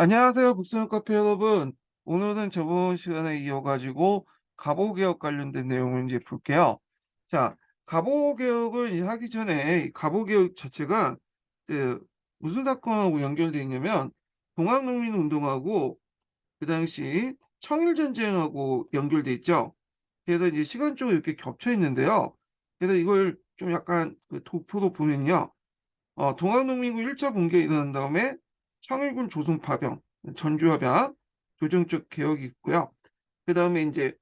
안녕하세요, 북소형 카페 여러분. 오늘은 저번 시간에 이어가지고 갑오개혁 관련된 내용을 이제 볼게요. 자, 갑오개혁을 이제 하기 전에 이 갑오개혁 자체가 그 무슨 사건하고 연결돼 있냐면 동학농민운동하고 그 당시 청일전쟁하고 연결돼 있죠. 그래서 이제 시간적으로 이렇게 겹쳐 있는데요. 그래서 이걸 좀 약간 그 도표로 보면요. 동학농민군 1차 붕괴 일어난 다음에 청일군 조선 파병, 전주합약, 조정적 개혁이 있고요. 그 다음에 이제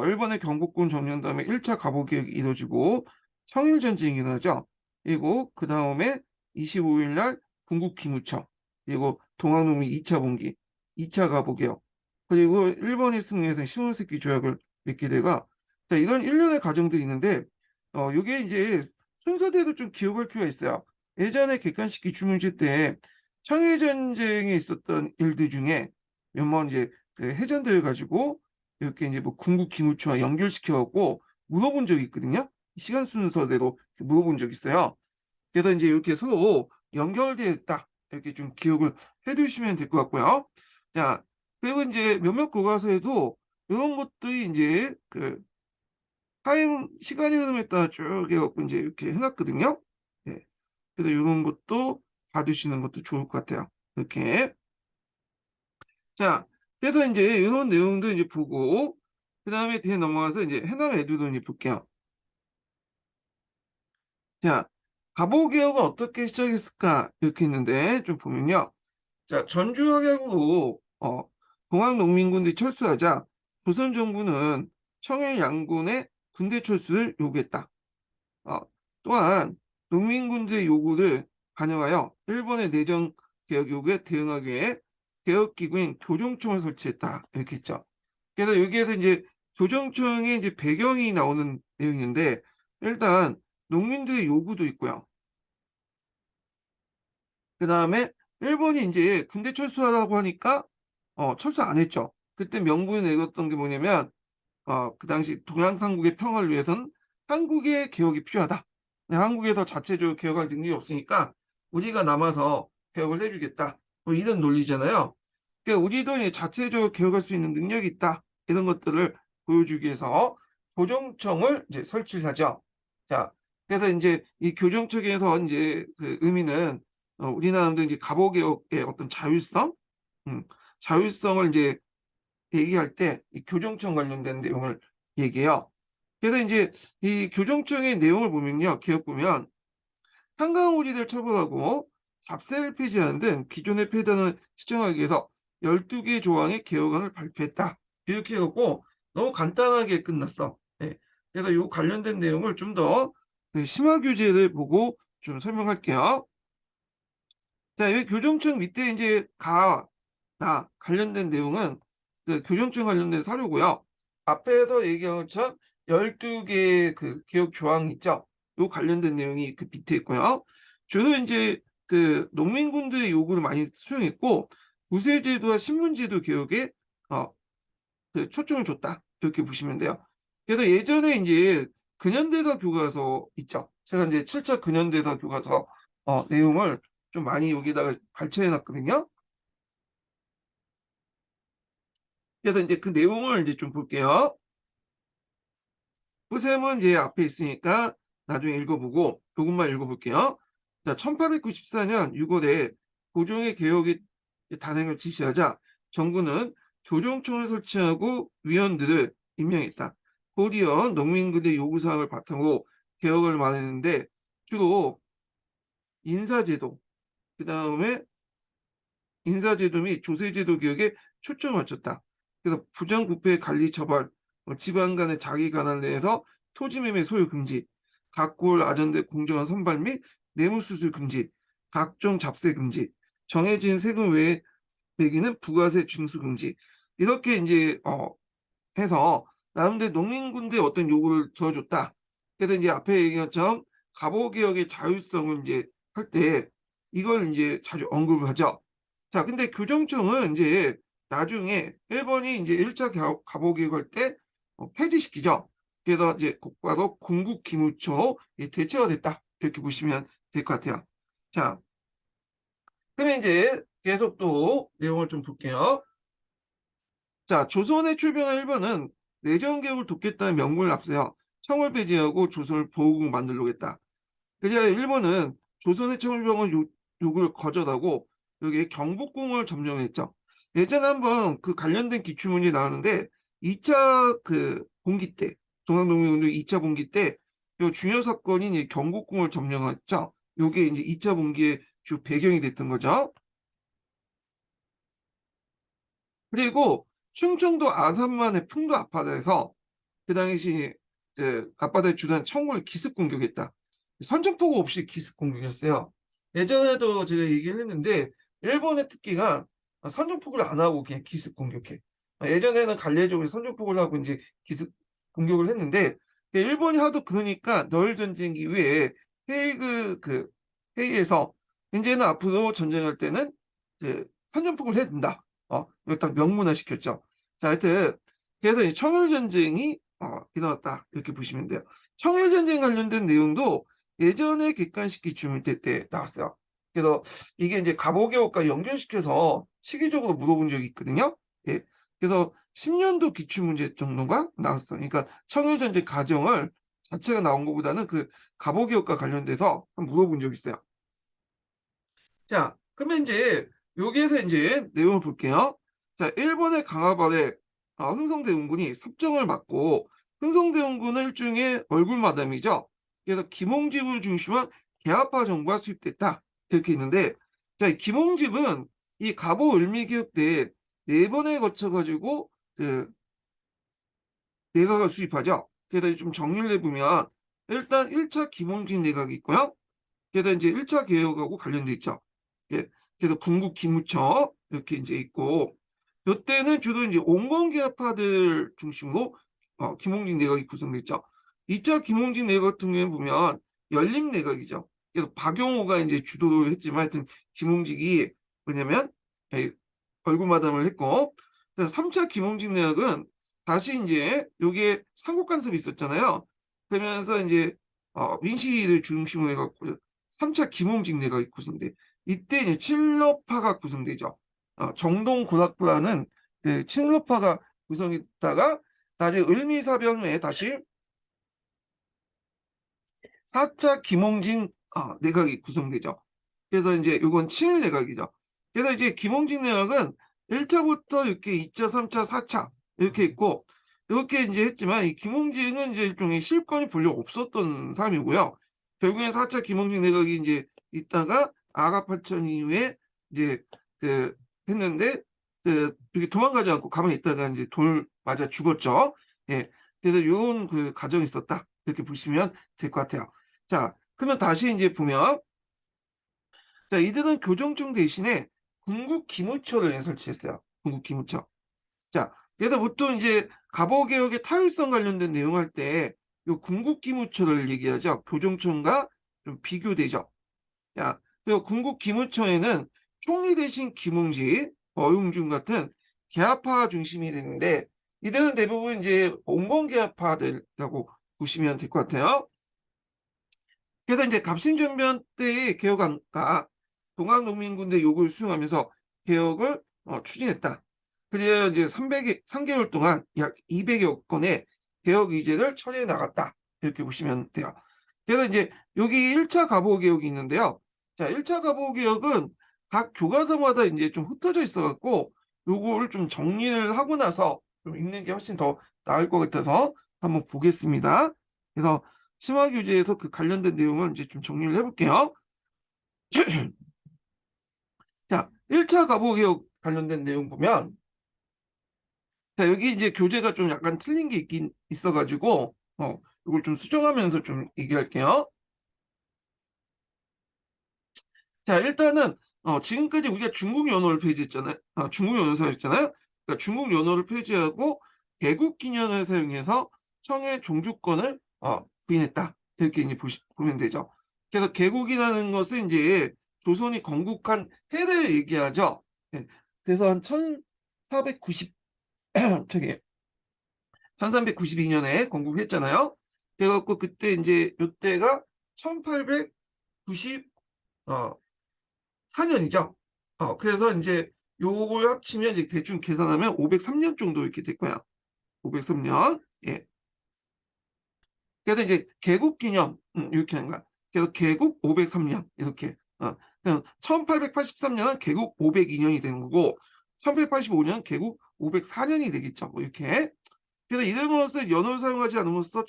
일본의 경복궁 점령 다음에 1차 갑오 개혁이 이루어지고 청일전쟁이 일어나죠. 그리고 그 다음에 25일 날 군국 기무청, 그리고 동학농민 2차 봉기, 2차 갑오 개혁, 그리고 일본이 승리해서 시모노세키 조약을 맺게 되가, 자, 이런 일련의 과정들이 있는데, 이게 이제 순서대로 좀 기억할 필요가 있어요. 예전에 객관식 기출문제 때 청일전쟁에 있었던 일들 중에 몇번 이제 그 해전들을 가지고 이렇게 이제 뭐 군국 기무처와 연결시켜갖고 물어본 적이 있거든요. 시간 순서대로 물어본 적이 있어요. 그래서 이제 이렇게 서로 연결되어 있다. 이렇게 좀 기억을 해두시면 될 것 같고요. 자, 그리고 이제 몇몇 교과서에도 이런 것들이 이제 그 타임 시간의 흐름에 따라 쭉 해갖고 이제 이렇게 해놨거든요. 예. 그래서 이런 것도 봐두시는 것도 좋을 것 같아요. 이렇게. 자, 그래서 이제 이런 내용도 이제 보고, 그 다음에 뒤에 넘어가서 이제 해남 에듀도 이제 볼게요. 자, 갑오개혁은 어떻게 시작했을까? 이렇게 있는데, 좀 보면요. 자, 전주합약으로, 동학농민군들이 철수하자, 조선 정부는 청일 양군의 군대 철수를 요구했다. 어, 또한 농민군들의 요구를 반영하여 일본의 내정 개혁 요구에 대응하기 위해 개혁기구인 교정청을 설치했다. 이렇게 했죠. 그래서 여기에서 이제 교정청의 이제 배경이 나오는 내용인데, 일단 농민들의 요구도 있고요. 그 다음에 일본이 이제 군대 철수하라고 하니까 철수 안 했죠. 그때 명분이 내렸던 게 뭐냐면 그 당시 동양삼국의 평화를 위해서는 한국의 개혁이 필요하다. 근데 한국에서 자체적으로 개혁할 능력이 없으니까 우리가 남아서 개혁을 해주겠다. 뭐 이런 논리잖아요. 그러니까 우리도 이제 자체적으로 개혁할 수 있는 능력이 있다. 이런 것들을 보여주기 위해서 교정청을 이제 설치를 하죠. 자, 그래서 이제 이 교정청에서 이제 그 의미는 우리나라도 이제 갑오개혁의 어떤 자율성, 음, 자율성을 이제 얘기할 때 이 교정청 관련된 내용을 얘기해요. 그래서 이제 이 교정청의 내용을 보면요. 개혁 보면 상강호지를 처벌하고 잡세를 폐지하는 등 기존의 폐단을 시정하기 위해서 12개 조항의 개혁안을 발표했다. 이렇게 해갖고 너무 간단하게 끝났어. 예. 그래서 이 관련된 내용을 좀 더 심화 교재를 보고 좀 설명할게요. 자, 여기 교정청 밑에 이제 나 관련된 내용은 그 교정청 관련된 사료고요. 앞에서 얘기한 것처럼 12개 그 개혁 조항이 있죠. 요 관련된 내용이 그 밑에 있고요. 주로 이제 그 농민군들의 요구를 많이 수용했고 구세제도와 신분제도 개혁에 어, 그 초점을 줬다. 이렇게 보시면 돼요. 그래서 예전에 이제 근현대사 교과서 있죠. 제가 이제 7차 근현대사 교과서 내용을 좀 많이 여기다가 발췌해 놨거든요. 그래서 이제 그 내용을 이제 좀 볼게요. 후셈은 이제 앞에 있으니까 나중에 읽어보고 조금만 읽어볼게요. 자, 1894년 6월에 고종의 개혁의 단행을 지시하자 정부는 교정청을 설치하고 위원들을 임명했다. 곧이어 농민군의 요구사항을 바탕으로 개혁을 마련했는데 주로 인사제도, 그 다음에 인사제도 및 조세제도 개혁에 초점을 맞췄다. 그래서 부정부패 관리 처벌, 지방 간의 자기 관할 내에서 토지매매 소유 금지, 각골 아전대 공정한 선발 및 뇌물수수 금지, 각종 잡세 금지, 정해진 세금 외에 매기는 부가세 징수 금지. 이렇게 이제 해서 나름대로 농민군들의 어떤 요구를 들어줬다. 그래서 이제 앞에 얘기한 것처럼 갑오개혁의 자율성을 이제 할 때 이걸 이제 자주 언급을 하죠. 자, 근데 교정청은 이제 나중에 일본이 이제 1차 갑오개혁할 때 폐지시키죠. 그래서 이제 곧바로 군국기무처로 대체가 됐다. 이렇게 보시면 될 것 같아요. 자, 그러면 이제 계속 또 내용을 좀 볼게요. 자, 조선의 출병한 일본은 내전 개혁을 돕겠다는 명분을 앞세워 청을 폐지하고 조선을 보호국 만들려겠다. 그래야 일본은 조선의 청일병원 요구를 거절하고 여기 경복궁을 점령했죠. 예전에 한번 그 관련된 기출문제 나왔는데 2차 그 봉기 때 동학농민운동 2차 봉기 때 요 중요 사건인 이 경복궁을 점령했죠. 요게 이제 2차 봉기의 주 배경이 됐던 거죠. 그리고 충청도 아산만의 풍도 앞바다에서 그 당시 그 앞바다에 주둔한 청군을 기습 공격했다. 선전포고 없이 기습 공격했어요. 예전에도 제가 얘기를 했는데 일본의 특기가 선전포고를 안 하고 그냥 기습 공격해. 예전에는 갈래족이 선전포고를 하고 이제 기습 공격을 했는데 일본이 하도 그러니까 너일 전쟁 이후에 헤이그 그 회의에서 이제는 앞으로 전쟁할 때는 그 선전포고를 해야 된다. 이거 딱 명문화 시켰죠. 자, 하여튼 그래서 이 청일전쟁이 일어났다 이렇게 보시면 돼요. 청일전쟁 관련된 내용도 예전에 객관식 기출문제 때 나왔어요. 그래서 이게 이제 갑오개혁과 연결시켜서 시기적으로 물어본 적이 있거든요. 예. 그래서 10년도 기출문제 정도가 나왔어요. 그러니까 청일전쟁 과정을 자체가 나온 것보다는 그 갑오개혁과 관련돼서 물어본 적이 있어요. 자, 그러면 이제 여기에서 이제 내용을 볼게요. 자, 일본의 강화발에 흥성대원군이 섭정을 맡고 흥성대원군은 일종의 얼굴마담이죠. 그래서 김홍집을 중심한 개화파 정부가 수립됐다. 이렇게 있는데, 자, 이 김홍집은 이 갑오 을미개혁 때 네 번에 거쳐가지고 그 내각을 수립하죠. 그래서 좀 정리를 해보면 일단 1차 김홍집 내각이 있고요. 그래서 이제 1차 개혁하고 관련돼 있죠. 예, 그래서 군국 기무처 이렇게 이제 있고 이때는 주로 이제 온건계파들 중심으로 김홍진 내각이 구성돼 있죠. 2차 김홍진 내각 같은 경우에 보면 연립 내각이죠. 그래서 박용호가 이제 주도를 했지만 하여튼 김홍직이 뭐냐면 예, 얼굴마담을 했고 그래서 3차 김홍진 내각은 다시 이제 여기에 삼국 간섭이 있었잖아요. 그러면서 이제 민씨를 중심으로 해갖고 3차 김홍직 내각이 구성돼. 이때 이제 친러파가 구성되죠. 정동군악부라는 그 친러파가 구성했다가 나중에 을미사병에 다시 4차 김홍진 내각이 구성되죠. 그래서 이제 이건 친일 내각이죠. 그래서 이제 김홍진 내각은 1차부터 이렇게 2차, 3차, 4차 이렇게 있고 이렇게 이제 했지만 이 김홍진은 이제 일종의 실권이 별로 없었던 사람이고요. 결국엔 4차 김홍진 내각이 이제 있다가 아가팔천 이후에 이제 그 했는데 그 이렇게 도망가지 않고 가만히 있다가 이제 돌 맞아 죽었죠. 예. 그래서 이런 그 과정이 있었다. 이렇게 보시면 될 것 같아요. 자, 그러면 다시 이제 보면 자, 이들은 교정청 대신에 군국 기무처를 설치했어요. 군국 기무처. 자, 그래서 보통 이제 갑오개혁의 타율성 관련된 내용 할 때 이 군국 기무처를 얘기하죠. 교정청과 좀 비교되죠. 자, 그리고 군국 기무처에는 총리 대신 김웅지, 어용준 같은 계합파 중심이 되는데 이들은 대부분 이제 온건 계합파들이라고 보시면 될 것 같아요. 그래서 이제 갑신전변 때의 개혁안가 동학농민군대 요구를 수용하면서 개혁을 추진했다. 그래야 이제 3개월 동안 약 200여 건의 개혁 의제를 처리해 나갔다. 이렇게 보시면 돼요. 그래서 이제 여기 1차 갑오 개혁이 있는데요. 자, 1차 갑오 개혁은 각 교과서마다 이제 좀 흩어져 있어갖고 요거를 좀 정리를 하고 나서 좀 읽는 게 훨씬 더 나을 것 같아서 한번 보겠습니다. 그래서 심화교재에서 그 관련된 내용을 이제 좀 정리를 해볼게요. 자, 1차 갑오개혁 관련된 내용 보면, 자, 여기 이제 교재가 좀 약간 틀린 게 있긴 있어가지고, 이걸 좀 수정하면서 좀 얘기할게요. 자, 일단은, 지금까지 우리가 중국 연호를 폐지했잖아요. 중국 연호 사용했잖아요. 그러니까 중국 연호를 폐지하고, 개국 기년을 사용해서 청의 종주권을, 부인했다. 이렇게 이제 보면 되죠. 그래서 개국이라는 것은 이제 조선이 건국한 해를 얘기하죠. 네. 그래서 한 1490, 저기, 1392년에 건국했잖아요. 그래갖고 그때 이제 이때가 1894년이죠. 그래서 이제 요걸 합치면 이제 대충 계산하면 503년 정도 이렇게 될 거야. 503년. 예. 그래서 이제 개국 기념 이렇게 하는 거야. 그래서 개국 503년 이렇게. 그럼 1883년은 개국 502년이 되는 거고 1885년 개국 504년이 되겠죠. 뭐 이렇게. 그래서 이름으로써 연호를 사용하지 않음으로써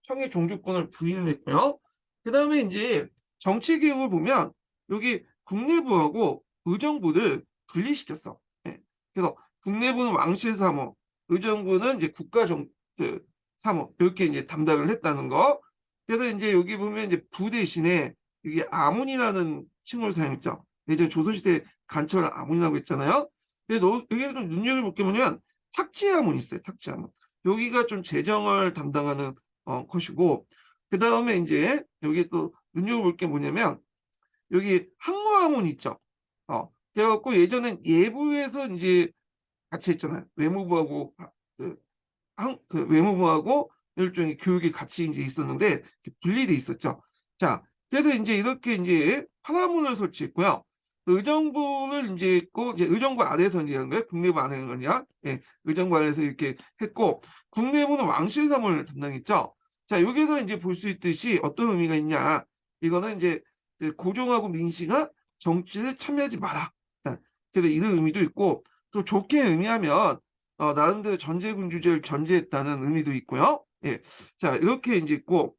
청의 종주권을 부인을 했고요. 그 다음에 이제 정치 개혁을 보면 여기 국내부하고 의정부를 분리시켰어. 예. 그래서 국내부는 왕실 사무, 의정부는 이제 국가정 그 사무 이렇게 이제 담당을 했다는 거. 그래서 이제 여기 보면 이제 부 대신에 이게 아문이라는 칭호를 사용했죠. 예전 조선시대 간첩을 아문이라고 했잖아요. 근데 여기서 좀 눈여겨볼 게 뭐냐면 탁지아문이 있어요. 탁지아문. 여기가 좀 재정을 담당하는 것이고 그 다음에 이제 여기 또 눈여겨볼 게 뭐냐면 여기 항모하문 있죠. 그래갖고 예전엔 예부에서 이제 같이 했잖아요. 외무부하고 그 외무부하고 일종의 교육이 같이 이제 있었는데 이렇게 분리돼 있었죠. 자, 그래서 이제 이렇게 이제 파라문을 설치했고요. 의정부를 이제 있고 이제 의정부 안에서 이제 하는 거예요. 국내부 안에 하는 거냐? 예, 의정부 안에서 이렇게 했고 국내부는 왕실 사무를 담당했죠. 자, 여기서 이제 볼 수 있듯이 어떤 의미가 있냐? 이거는 이제 그 고종하고 민씨가 정치에 참여하지 마라. 그래서 이런 의미도 있고 또 좋게 의미하면 나름대로 전제군주제를 견제했다는 의미도 있고요. 예. 자, 이렇게 이제 있고,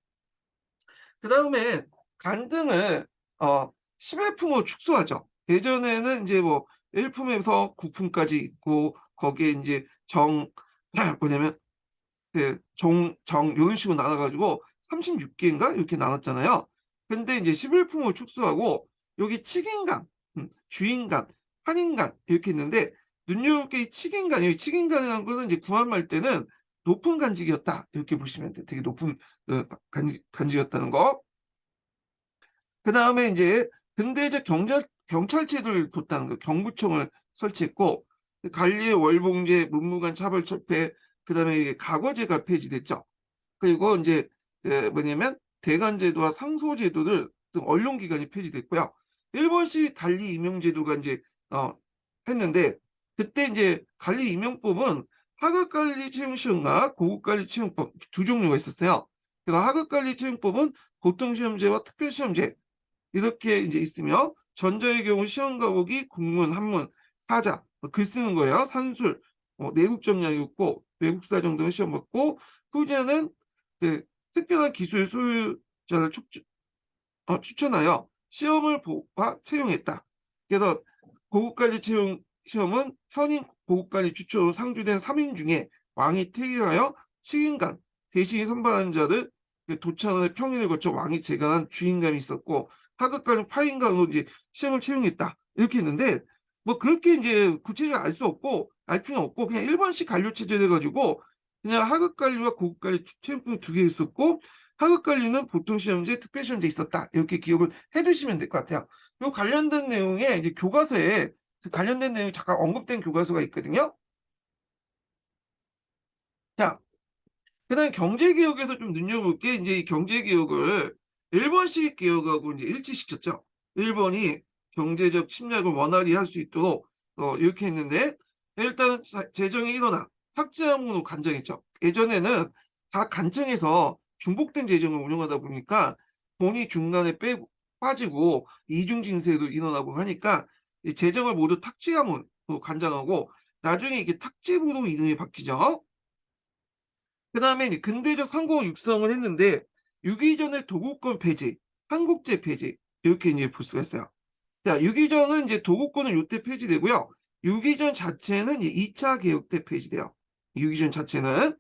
그 다음에 간등을, 10일품으로 축소하죠. 예전에는 이제 뭐, 1품에서 9품까지 있고, 거기에 이제 뭐냐면, 이런 식으로 나눠가지고 36개인가? 이렇게 나눴잖아요. 근데 이제 11품을 축소하고, 여기 칙인간, 주인간, 환인간, 이렇게 있는데, 눈여볼 게 칙인간, 여기 칙인간이라는 것은 이제 구한말 때는 높은 간직이었다. 이렇게 보시면 돼요. 되게 높은 간직이었다는 거. 그 다음에 이제 근대적 경찰제도를 뒀다는 거, 경부청을 설치했고, 관리의 월봉제, 문무관 차별철폐, 그 다음에 과거제가 폐지됐죠. 그리고 이제 뭐냐면 대관제도와 상소제도를 등 언론기관이 폐지됐고요. 일본식 관리 임용제도가 이제 했는데 그때 이제 관리 임용법은 하급관리 채용시험과 고급관리 채용법 두 종류가 있었어요. 그래서 하급관리 채용법은 보통시험제와 특별시험제 이렇게 이제 있으며 전자의 경우 시험 과목이 국문, 한문, 사자, 글 쓰는 거예요. 산술, 내국 정량이 있고 외국사 정도는 시험 받고 후자는 그 특별한 기술 소유자를 추천하여 시험을 채용했다. 그래서 고급관리 채용 시험은 현임 고급관리 추천으로 상주된 3인 중에 왕이 퇴위하여 칙인간 대신이 선발한 자들 도천의 평인을 거쳐 왕이 재간한 주인감이 있었고 하급관리 파인간으로 이제 시험을 채용했다. 이렇게 했는데 뭐 그렇게 이제 구체적으로 알 수 없고 알 필요 없고 그냥 일반식 관료 체제돼 가지고 그냥 하급관리와 고급관리 채용법이 두 개 있었고 하급관리는 보통시험제, 특별시험제 있었다. 이렇게 기억을 해두시면 될 것 같아요. 이 관련된 내용에 이제 교과서에 그 관련된 내용이 잠깐 언급된 교과서가 있거든요. 자, 그다음에 경제개혁에서 좀 눈여볼 게 이제 이 경제개혁을 일본식 개혁하고 이제 일치시켰죠. 일본이 경제적 침략을 원활히 할 수 있도록 이렇게 했는데 일단 재정이 일어나 삭제함으로 간정했죠. 예전에는 각 간청에서 중복된 재정을 운영하다 보니까 돈이 중간에 빠지고 이중징세도 일어나고 하니까 이 재정을 모두 탁지함으로 간장하고 나중에 이게 탁지부로 이름이 바뀌죠. 그 다음에 근대적 상공을 육성을 했는데 유기전의 도국권 폐지, 한국제 폐지 이렇게 이제 볼 수가 있어요. 자, 유기전은 이제 도국권은 요때 폐지되고요. 유기전 자체는 2차 개혁 때 폐지돼요. 유기전 자체는.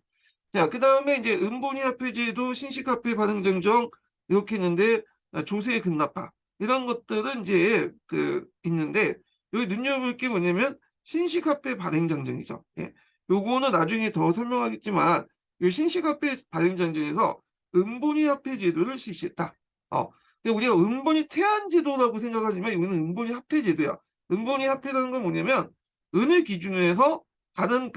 자, 그 다음에 이제 은본이화 폐지도 신식화폐 발행정정 이렇게 있는데 조세의 급납화 이런 것들은 이제 있는데 여기 눈여볼 게 뭐냐면 신식화폐 발행정정이죠. 예. 요거는 나중에 더 설명하겠지만 이 신식화폐 발행정정에서 은본이화폐 제도를 실시했다. 근데 우리가 은본이 태안제도라고 생각하지만 이거는 은본이 화폐제도야. 은본이 화폐라는 건 뭐냐면 은을 기준으로 해서 다른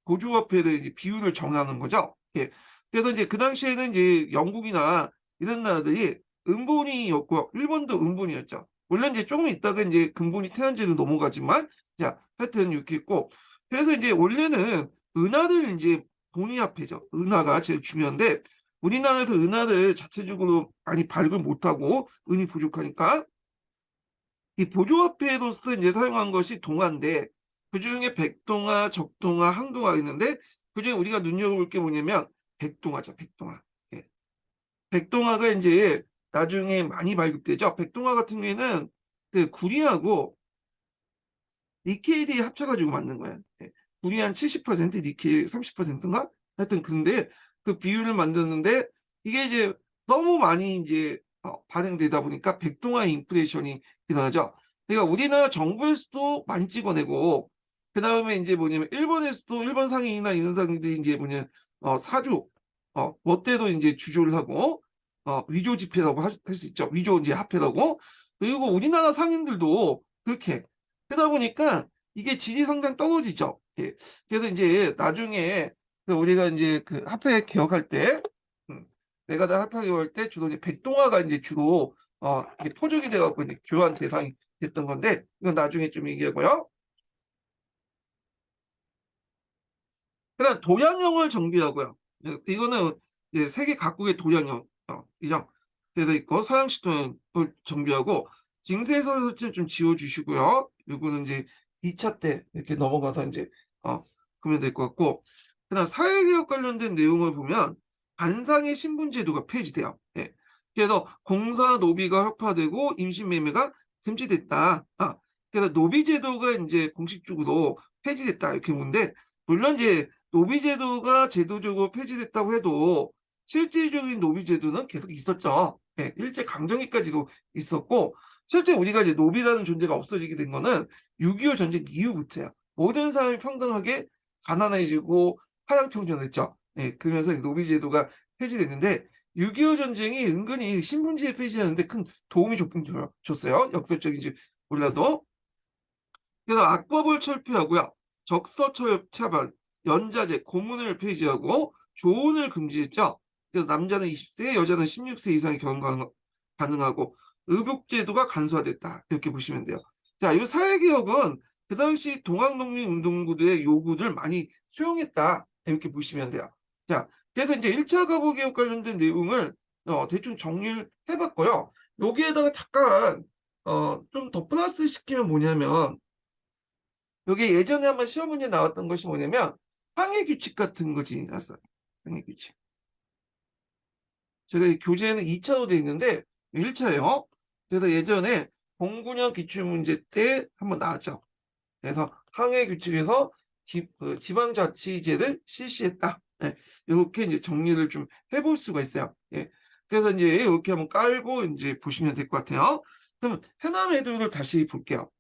고주화폐의 이제 비율을 정하는 거죠. 예. 그래서 이제 그 당시에는 이제 영국이나 이런 나라들이 은본이었고 일본도 은본이었죠. 물론 이제 조금 있다가 이제 근본이 태안제로 넘어가지만 자 하여튼 이렇게 있고 그래서 이제 원래는 은하를 이제 본위합해죠. 은하가 제일 중요한데 우리나라에서 은하를 자체적으로 많이 발굴 못하고 은이 부족하니까 이 보조화폐로서 이제 사용한 것이 동화인데 그중에 백동화, 적동화, 항동화가 있는데 그중에 우리가 눈여겨볼 게 뭐냐면 백동화죠. 백동화. 예. 백동화가 이제 나중에 많이 발굴되죠. 백동화 같은 경우에는 그 구리하고 니켈이 합쳐가지고 만든 거야. 예. 구리 한 70%, 니켈 30%인가? 하여튼 근데 그 비율을 만드는데 이게 이제 너무 많이 이제 발행되다 보니까 백동화 인플레이션이 일어나죠. 그러니까 우리나라 정부에서도 많이 찍어내고 그 다음에 이제 뭐냐면 일본에서도 일본 상인이나 이런 상인들이 이제 뭐냐 사주 멋대로 이제 주조를 하고 위조 지폐라고 할 수 있죠. 위조 이제 화폐라고. 그리고 우리나라 상인들도 그렇게 그러다 보니까 이게 지지 성장 떨어지죠. 예. 그래서 이제 나중에 우리가 이제 그 화폐 개혁할 때, 메가다 화폐 개혁할 때 주로 이제 백동화가 이제 주로 이게 포적이 돼갖고 이제 교환 대상이 됐던 건데 이건 나중에 좀 얘기하고요. 그다음 도량형을 정비하고요. 예, 이거는 이제 세계 각국의 도량형 이정 되어 있고 서양식 도량을 정비하고 징세서를 좀 지워주시고요. 이거는 이제 2차 때 이렇게 넘어가서 이제 보면 될 것 같고 그다음 사회개혁 관련된 내용을 보면 반상의 신분제도가 폐지돼요. 예. 그래서 공사 노비가 혁파되고 임신 매매가 금지됐다. 그래서 노비제도가 이제 공식적으로 폐지됐다 이렇게 보는데 물론 이제 노비제도가 제도적으로 폐지됐다고 해도 실질적인 노비제도는 계속 있었죠. 예, 일제 강점기까지도 있었고 실제 우리가 이제 노비라는 존재가 없어지게 된 거는 6.25 전쟁 이후부터야. 모든 사람이 평등하게 가난해지고 하향평준했죠. 예, 그러면서 노비제도가 폐지됐는데 6.25 전쟁이 은근히 신분제에 폐지하는데 큰 도움이 줬어요. 역설적인지 몰라도. 그래서 악법을 철폐하고요. 적서처벌, 연자제, 고문을 폐지하고 조혼을 금지했죠. 그래서 남자는 20세, 여자는 16세 이상의 결혼 가능하고 의복제도가 간소화됐다. 이렇게 보시면 돼요. 자, 이 사회개혁은 그 당시 동학농민운동부들의 요구를 많이 수용했다. 이렇게 보시면 돼요. 자, 그래서 이제 1차 가보개혁 관련된 내용을 대충 정리를 해봤고요. 여기에다가 잠깐 좀 더 플러스 시키면 뭐냐면 여기 예전에 한번 시험 문제 나왔던 것이 뭐냐면 항해 규칙 같은 것이 나왔어요. 항해 규칙. 제가 이 교재에는 2차로 돼 있는데 1차예요. 그래서 예전에 09년 기출문제 때 한번 나왔죠. 그래서 항해 규칙에서 지방자치제를 실시했다. 네, 이렇게 이제 정리를 좀 해볼 수가 있어요. 예. 그래서 이제 이렇게 한번 깔고 이제 보시면 될 것 같아요. 그럼 해남 해도를 다시 볼게요.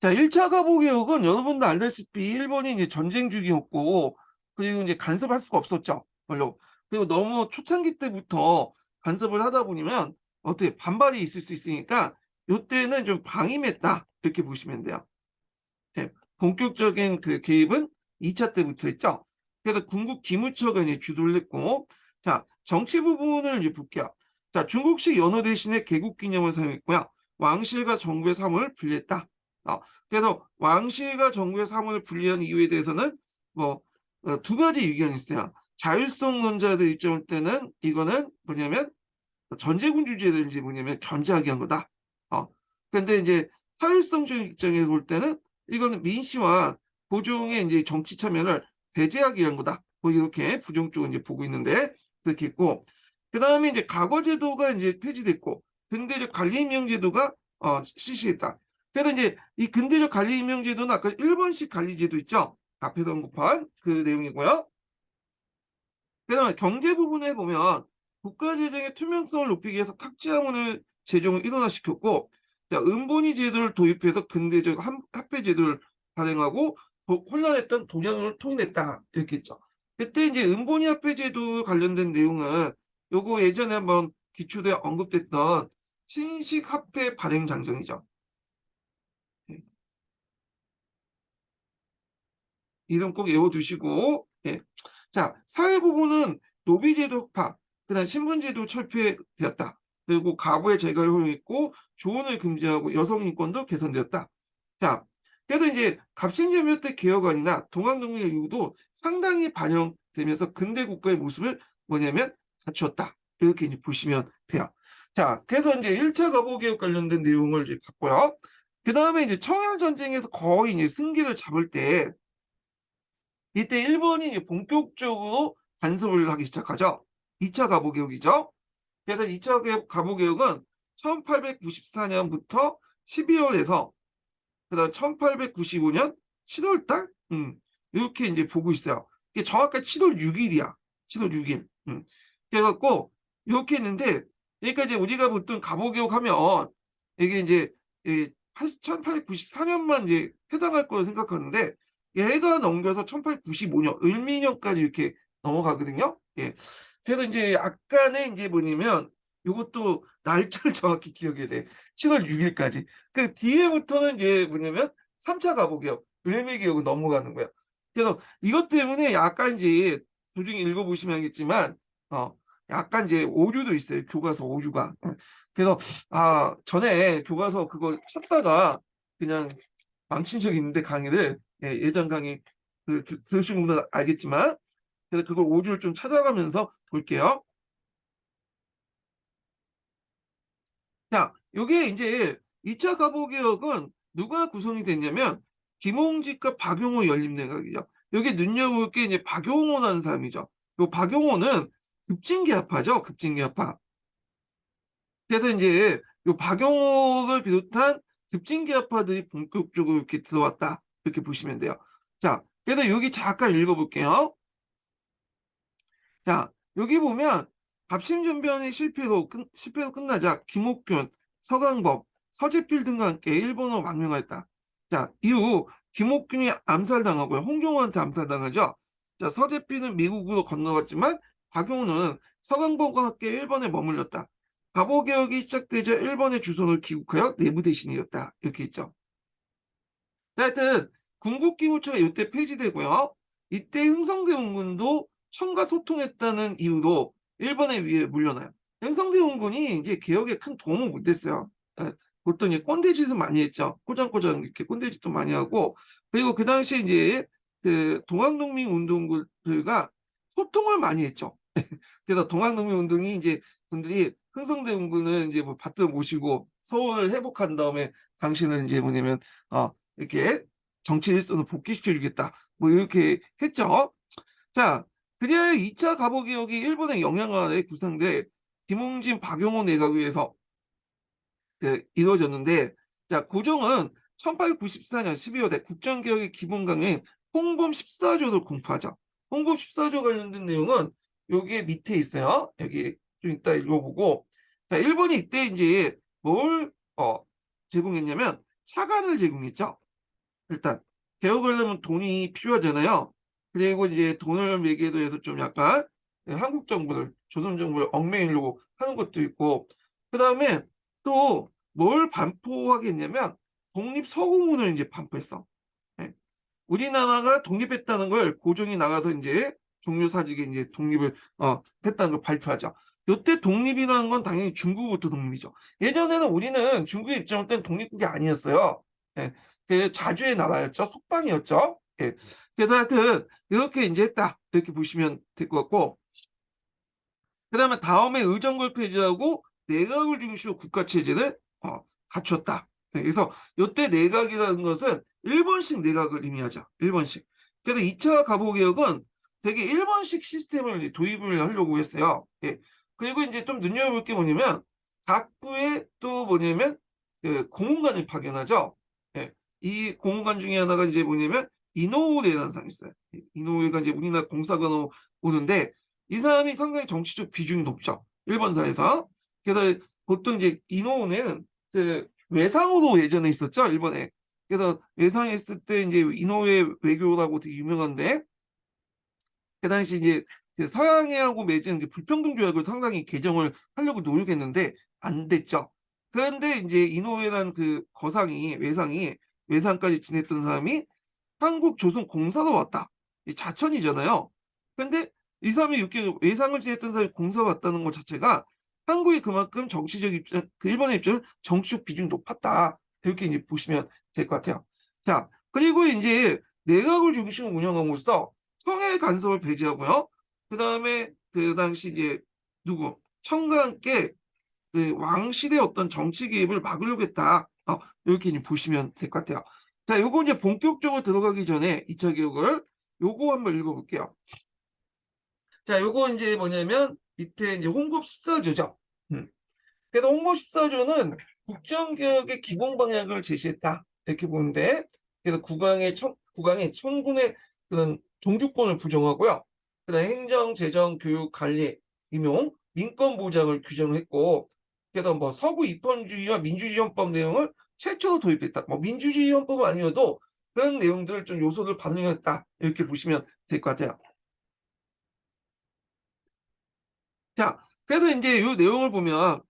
자, 1차 가보개혁은 여러분도 알다시피 일본이 이제 전쟁 중이었고, 그리고 이제 간섭할 수가 없었죠. 별로. 그리고 너무 초창기 때부터 간섭을 하다 보면 어떻게 반발이 있을 수 있으니까 이때는 좀 방임했다. 이렇게 보시면 돼요. 예, 본격적인 그 개입은 2차 때부터 했죠. 그래서 군국 기무처가 이제 주도를 했고, 자, 정치 부분을 이제 볼게요. 자, 중국식 연호 대신에 개국 기념을 사용했고요. 왕실과 정부의 사무를 분리했다. 그래서 왕실과 정부의 사무를 분리한 이유에 대해서는 뭐, 두 가지 의견이 있어요. 자율성론자들 입장일 때는 이거는 뭐냐면 전제군주제를 이제 뭐냐면 견제하게 한 거다. 근데 이제 사율성적인 입장에서 볼 때는 이거는 민심화 고종의 이제 정치 참여를 배제하기 위한 거다. 뭐 이렇게 부정적으로 이제 보고 있는데 그렇게 있고 그 다음에 이제 과거제도가 이제 폐지됐고 근대적 관리임명제도가 실시했다. 그래서 이제 이 근대적 관리임명제도는 아까 일본식 관리제도 있죠. 앞에서 언급한 그 내용이고요. 그다음에 경제 부분에 보면 국가 재정의 투명성을 높이기 위해서 탁지화문을 제정을 일원화시켰고 은본위 제도를 도입해서 근대적 화폐 제도를 발행하고 혼란했던 동양을 통일했다 이렇게 했죠. 그때 이제 은본위 화폐 제도 관련된 내용은 요거 예전에 한번 기초대 언급됐던 신식 화폐 발행 장정이죠. 예. 이름 꼭 외워두시고 예. 자, 사회 부분은 노비제도 흑파, 그다음 신분제도 철폐되었다. 그리고 가부의 재갈을 허용했고 조언을 금지하고 여성 인권도 개선되었다. 자, 그래서 이제 갑신전멸대 개혁안이나 동학농민의 요구도 상당히 반영되면서 근대 국가의 모습을 뭐냐면 갖추었다. 이렇게 이제 보시면 돼요. 자, 그래서 이제 1차 가보개혁 관련된 내용을 이제 봤고요. 그 다음에 이제 청일전쟁에서 거의 이제 승기를 잡을 때 이때 일본이 이제 본격적으로 간섭을 하기 시작하죠. 2차 가보개혁이죠. 그래서 2차 가보개혁은 1894년부터 12월에서 그다음 1895년 7월달 이렇게 이제 보고 있어요. 이게 정확하게 7월 6일이야. 7월 6일. 그래갖고 이렇게 했는데 그러니까 이제 우리가 보통 가보개혁하면 이게 이제 1894년만 이제 해당할 거로 생각하는데 얘가 넘겨서 1895년 을미년까지 이렇게 넘어가거든요. 예. 그래서 이제 약간의 이제 뭐냐면 이것도 날짜를 정확히 기억해야 돼. 7월 6일까지. 그 뒤에부터는 이제 뭐냐면 3차 가보개혁, 을미개혁은 넘어가는 거야. 그래서 이것 때문에 약간 이제 도중에 읽어보시면 알겠지만 약간 이제 오류도 있어요. 교과서 오류가. 그래서 전에 교과서 그거 찾다가 그냥 망친 적이 있는데 강의를 예전 강의 들으신 분들은 알겠지만 그래서 그걸 오류를 좀 찾아가면서 볼게요. 자, 요게 이제 2차 가보개혁은 누가 구성이 됐냐면 김홍직과 박용호 연립내각이죠. 여기 눈여볼 게 이제 박용호라는 사람이죠. 요 박용호는 급진계합파죠. 급진계합파. 그래서 이제 요 박용호를 비롯한 급진계합파들이 본격적으로 이렇게 들어왔다. 이렇게 보시면 돼요. 자, 그래서 여기 잠깐 읽어볼게요. 자, 여기 보면 갑신전변의 실패로 끝나자 김옥균, 서강법, 서재필 등과 함께 일본으로 망명하였다. 자, 이후 김옥균이 암살당하고요. 홍종호한테 암살당하죠. 자, 서재필은 미국으로 건너갔지만 박용호는 서강법과 함께 일본에 머물렀다. 갑오개혁이 시작되자 일본의 주선을 귀국하여 내부 대신이었다. 이렇게 있죠. 하여튼 군국기구처가 이때 폐지되고요. 이때 흥성대원군도 청과 소통했다는 이유로 일본에 의해 물려나요. 흥성대원군이 이제 개혁에 큰 도움을 못 됐어요. 예, 보통 이제 꼰대짓을 많이 했죠. 꼬장꼬장 이렇게 꼰대짓도 많이 하고 그리고 그 당시에 이제 그 동학농민 운동들과 소통을 많이 했죠. 그래서 동학농민 운동이 이제 분들이 흥성대원군을 이제 뭐 받들어 모시고 서울을 회복한 다음에 당신은 이제 뭐냐면 이렇게 정치 일선을 복귀시켜 주겠다. 뭐 이렇게 했죠. 자, 그리하여 2차 가보개혁이 일본의 영향 아래 구성돼 김홍진, 박용호 내각에 의해서 이루어졌는데, 자, 고종은 1894년 12월에 국정개혁의 기본 강령인 홍범 14조를 공포하죠. 홍범 14조 관련된 내용은 여기 밑에 있어요. 여기 좀 이따 읽어보고. 자, 일본이 이때 이제 뭘 제공했냐면 차관을 제공했죠. 일단 개혁을 하려면 돈이 필요하잖아요. 그리고 이제 돈을 매개도 해서 좀 약간 한국 정부를 조선 정부를 얽매이려고 하는 것도 있고 그 다음에 또 뭘 반포하겠냐면 독립서구문을 이제 반포했어. 예. 우리나라가 독립했다는 걸 고종이 나가서 이제 종료사직에 이제 독립을 했다는 걸 발표하죠. 요때 독립이라는 건 당연히 중국부터 독립이죠. 예전에는 우리는 중국의 입장을 땐 독립국이 아니었어요. 예. 그 자주의 나라였죠. 속방이었죠. 예. 그래서 하여튼 이렇게 이제 했다. 이렇게 보시면 될 것 같고 그다음에 다음에 의정걸 폐지하고 내각을 중심으로 국가 체제를 갖췄다. 네, 그래서 이때 내각이라는 것은 일본식 내각을 의미하죠. 일본식. 그래서 2차 가보개혁은 되게 일본식 시스템을 도입을 하려고 했어요. 예. 그리고 이제 좀 눈여겨볼 게 뭐냐면 각 부에 또 뭐냐면 그 고문관을 파견하죠. 예. 이 고문관 중에 하나가 이제 뭐냐면 이노우레라는 사람이 있어요. 이노우레가 이제 우리나라 공사관으로 오는데 이 사람이 상당히 정치적 비중이 높죠. 일본사에서. 그래서 보통 이제 이노우는 그 외상으로 예전에 있었죠. 일본에. 그래서 외상에 있을 때 이제 이노우의 외교라고 되게 유명한데 그 당시 이제 그 서양하고 맺은 이제 불평등 조약을 상당히 개정을 하려고 노력했는데 안 됐죠. 그런데 이제 이노우라는 그 거상이 외상까지 지냈던 사람이 한국 조선 공사로 왔다. 자천이잖아요. 근데 이 사람이 이렇게 외상을 지냈던 사람이 공사 왔다는 것 자체가 한국이 그만큼 정치적 입장, 그 일본의 입장은 정치적 비중이 높았다. 이렇게 이제 보시면 될 것 같아요. 자, 그리고 이제 내각을 중심으로 운영함으로써 청해 간섭을 배제하고요. 그 다음에 그 당시 이제 누구 청과 함께 그 왕실의 어떤 정치 개입을 막으려고 했다. 이렇게 이제 보시면 될 것 같아요. 자, 요거 이제 본격적으로 들어가기 전에 2차 개혁을 요거 한번 읽어볼게요. 자, 요거 이제 뭐냐면 밑에 이제 홍보 14조죠. 그래서 홍보 14조는 국정개혁의 기본 방향을 제시했다. 이렇게 보는데, 그래서 국왕이 청군의 그런 종주권을 부정하고요. 그다음에 행정, 재정, 교육, 관리, 임용, 민권 보장을 규정을 했고, 그래서 뭐 서구 입헌주의와 민주주의 헌법 내용을 최초로 도입했다. 뭐 민주주의 헌법은 아니어도 그런 내용들을 좀 요소를 반영했다. 이렇게 보시면 될 것 같아요. 자, 그래서 이제 이 내용을 보면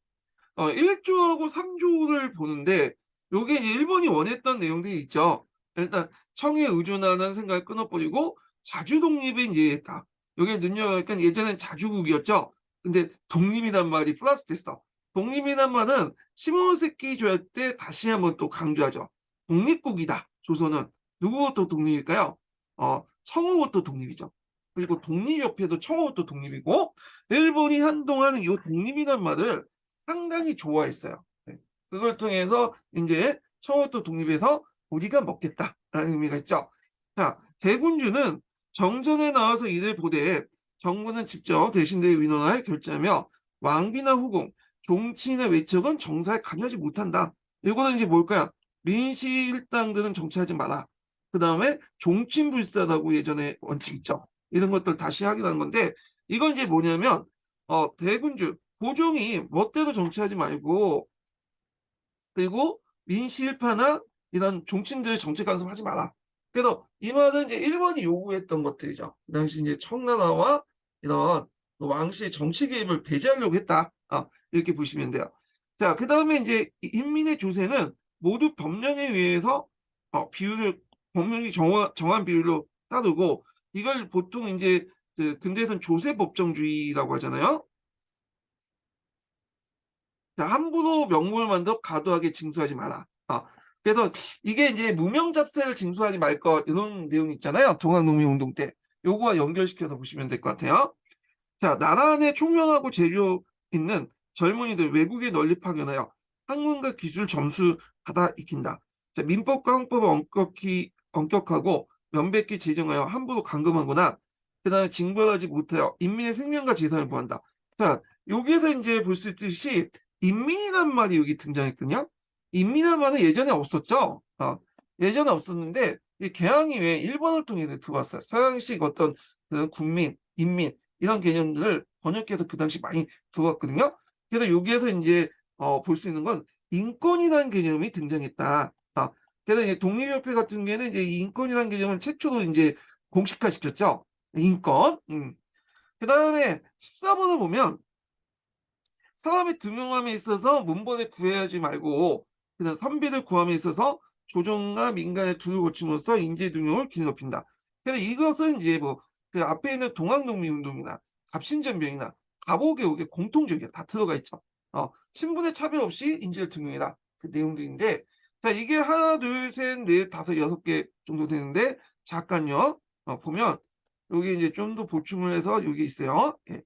1조하고 3조를 보는데 요게 이제 일본이 원했던 내용들이 있죠. 일단 청에 의존하는 생각을 끊어버리고 자주 독립에 이제 했다. 요게 눈여겨니까 예전엔 자주국이었죠. 근데 독립이란 말이 플러스 됐어. 독립이란 말은 시모노세키 조약 때 다시 한번 또 강조하죠. 독립국이다. 조선은 누구부터 독립일까요? 청으로부터 독립이죠. 그리고 독립협회도 청으로부터 독립이고 일본이 한동안 이 독립이란 말을 상당히 좋아했어요. 네. 그걸 통해서 이제 청호도 독립해서 우리가 먹겠다라는 의미가 있죠. 자, 대군주는 정전에 나와서 이를 보되 정부는 직접 대신들의 위논을 결제하며 왕비나 후궁, 종친의 외척은 정사에 관여하지 못한다. 이거는 이제 뭘까요? 민씨 일당들은 정치하지 마라. 그 다음에 종친불사라고 예전에 원칙 있죠. 이런 것들 다시 확인하는 건데 이건 이제 뭐냐면 대군주 고종이 멋대로 정치하지 말고 그리고 민실파나 이런 종친들의 정치 간섭하지 마라. 그래서 이 말은 이제 일본이 요구했던 것들이죠. 그 당시 이제 청나라와 이런 왕실의 정치 개입을 배제하려고 했다. 이렇게 보시면 돼요. 자, 그 다음에 이제 인민의 조세는 모두 법령에 의해서 비율을 법령이 정한 비율로 따르고 이걸 보통 이제 그 근대에서는 조세법정주의라고 하잖아요. 자, 함부로 명물만도 과도하게 징수하지 마라. 그래서 이게 이제 무명잡세를 징수하지 말 것 이런 내용 있잖아요. 동학농민운동 때. 요거와 연결시켜서 보시면 될 것 같아요. 자, 나라 안에 총명하고 재료 있는 젊은이들 외국에 널리 파견하여 학문과 기술 점수 받아 익힌다. 자, 민법과 헌법을 엄격하고 명백히 제정하여 함부로 감금하거나 그다음에 징벌하지 못하여 인민의 생명과 재산을 보한다. 자, 여기에서 이제 볼 수 있듯이 인민이란 말이 여기 등장했거든요. 인민이란 말은 예전에 없었죠. 예전에 없었는데 이 개항이 왜 일본을 통해서 들어왔어요. 서양식 어떤 그 국민, 인민 이런 개념들을 번역해서 그 당시 많이 들어왔거든요. 그래서 여기에서 이제 볼 수 있는 건 인권이라는 개념이 등장했다. 그래서 이제 독립협회 같은 경우에는 이제 이 인권이라는 개념을 최초로 이제 공식화 시켰죠. 인권. 그 다음에 14번을 보면 사람의 등용함에 있어서 문벌에 구애하지 말고 그다음 선비를 구함에 있어서 조정과 민간의 두를 거침으로써 인재 등용을 길높인다. 그래서 이것은 이제 뭐 그 앞에 있는 동학농민운동이나 갑신전병이나 갑오개혁의 공통적이야. 다 들어가 있죠. 신분의 차별 없이 인재를 등용해라. 그 내용들인데 자 이게 하나 둘셋넷 다섯 여섯 개 정도 되는데 잠깐요. 보면 여기 이제 좀 더 보충을 해서 여기 있어요. 예.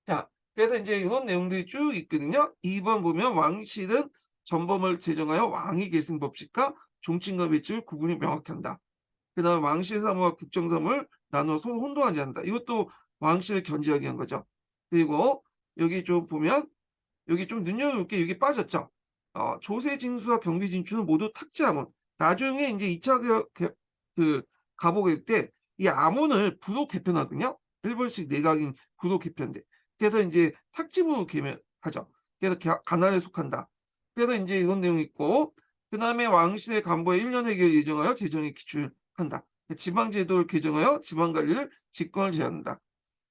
자, 그래서 이제 이런 내용들이 쭉 있거든요. 2번 보면 왕실은 전범을 제정하여 왕위 계승 법칙과 종친과 배치를 구분이 명확히 한다. 그 다음에 왕실 사무와 국정 사무를 나누어 서로 혼동하지 않는다. 이것도 왕실을 견제하게 한 거죠. 그리고 여기 좀 보면 여기 좀 눈여겨볼 게 여기 빠졌죠. 조세 징수와 경비 진출은 모두 탁지암은 나중에 이제 2차 그 가보게 때 이 암원을 부도 개편하거든요. 일본식 내각인 부도 개편돼. 그래서 이제 탁지부 개명하죠. 그래서 가난에 속한다. 그래서 이제 이런 내용이 있고 그 다음에 왕실의 간부의 1년 회계를 예정하여 재정에 기출한다. 지방제도를 개정하여 지방관리를 직권을 제한한다.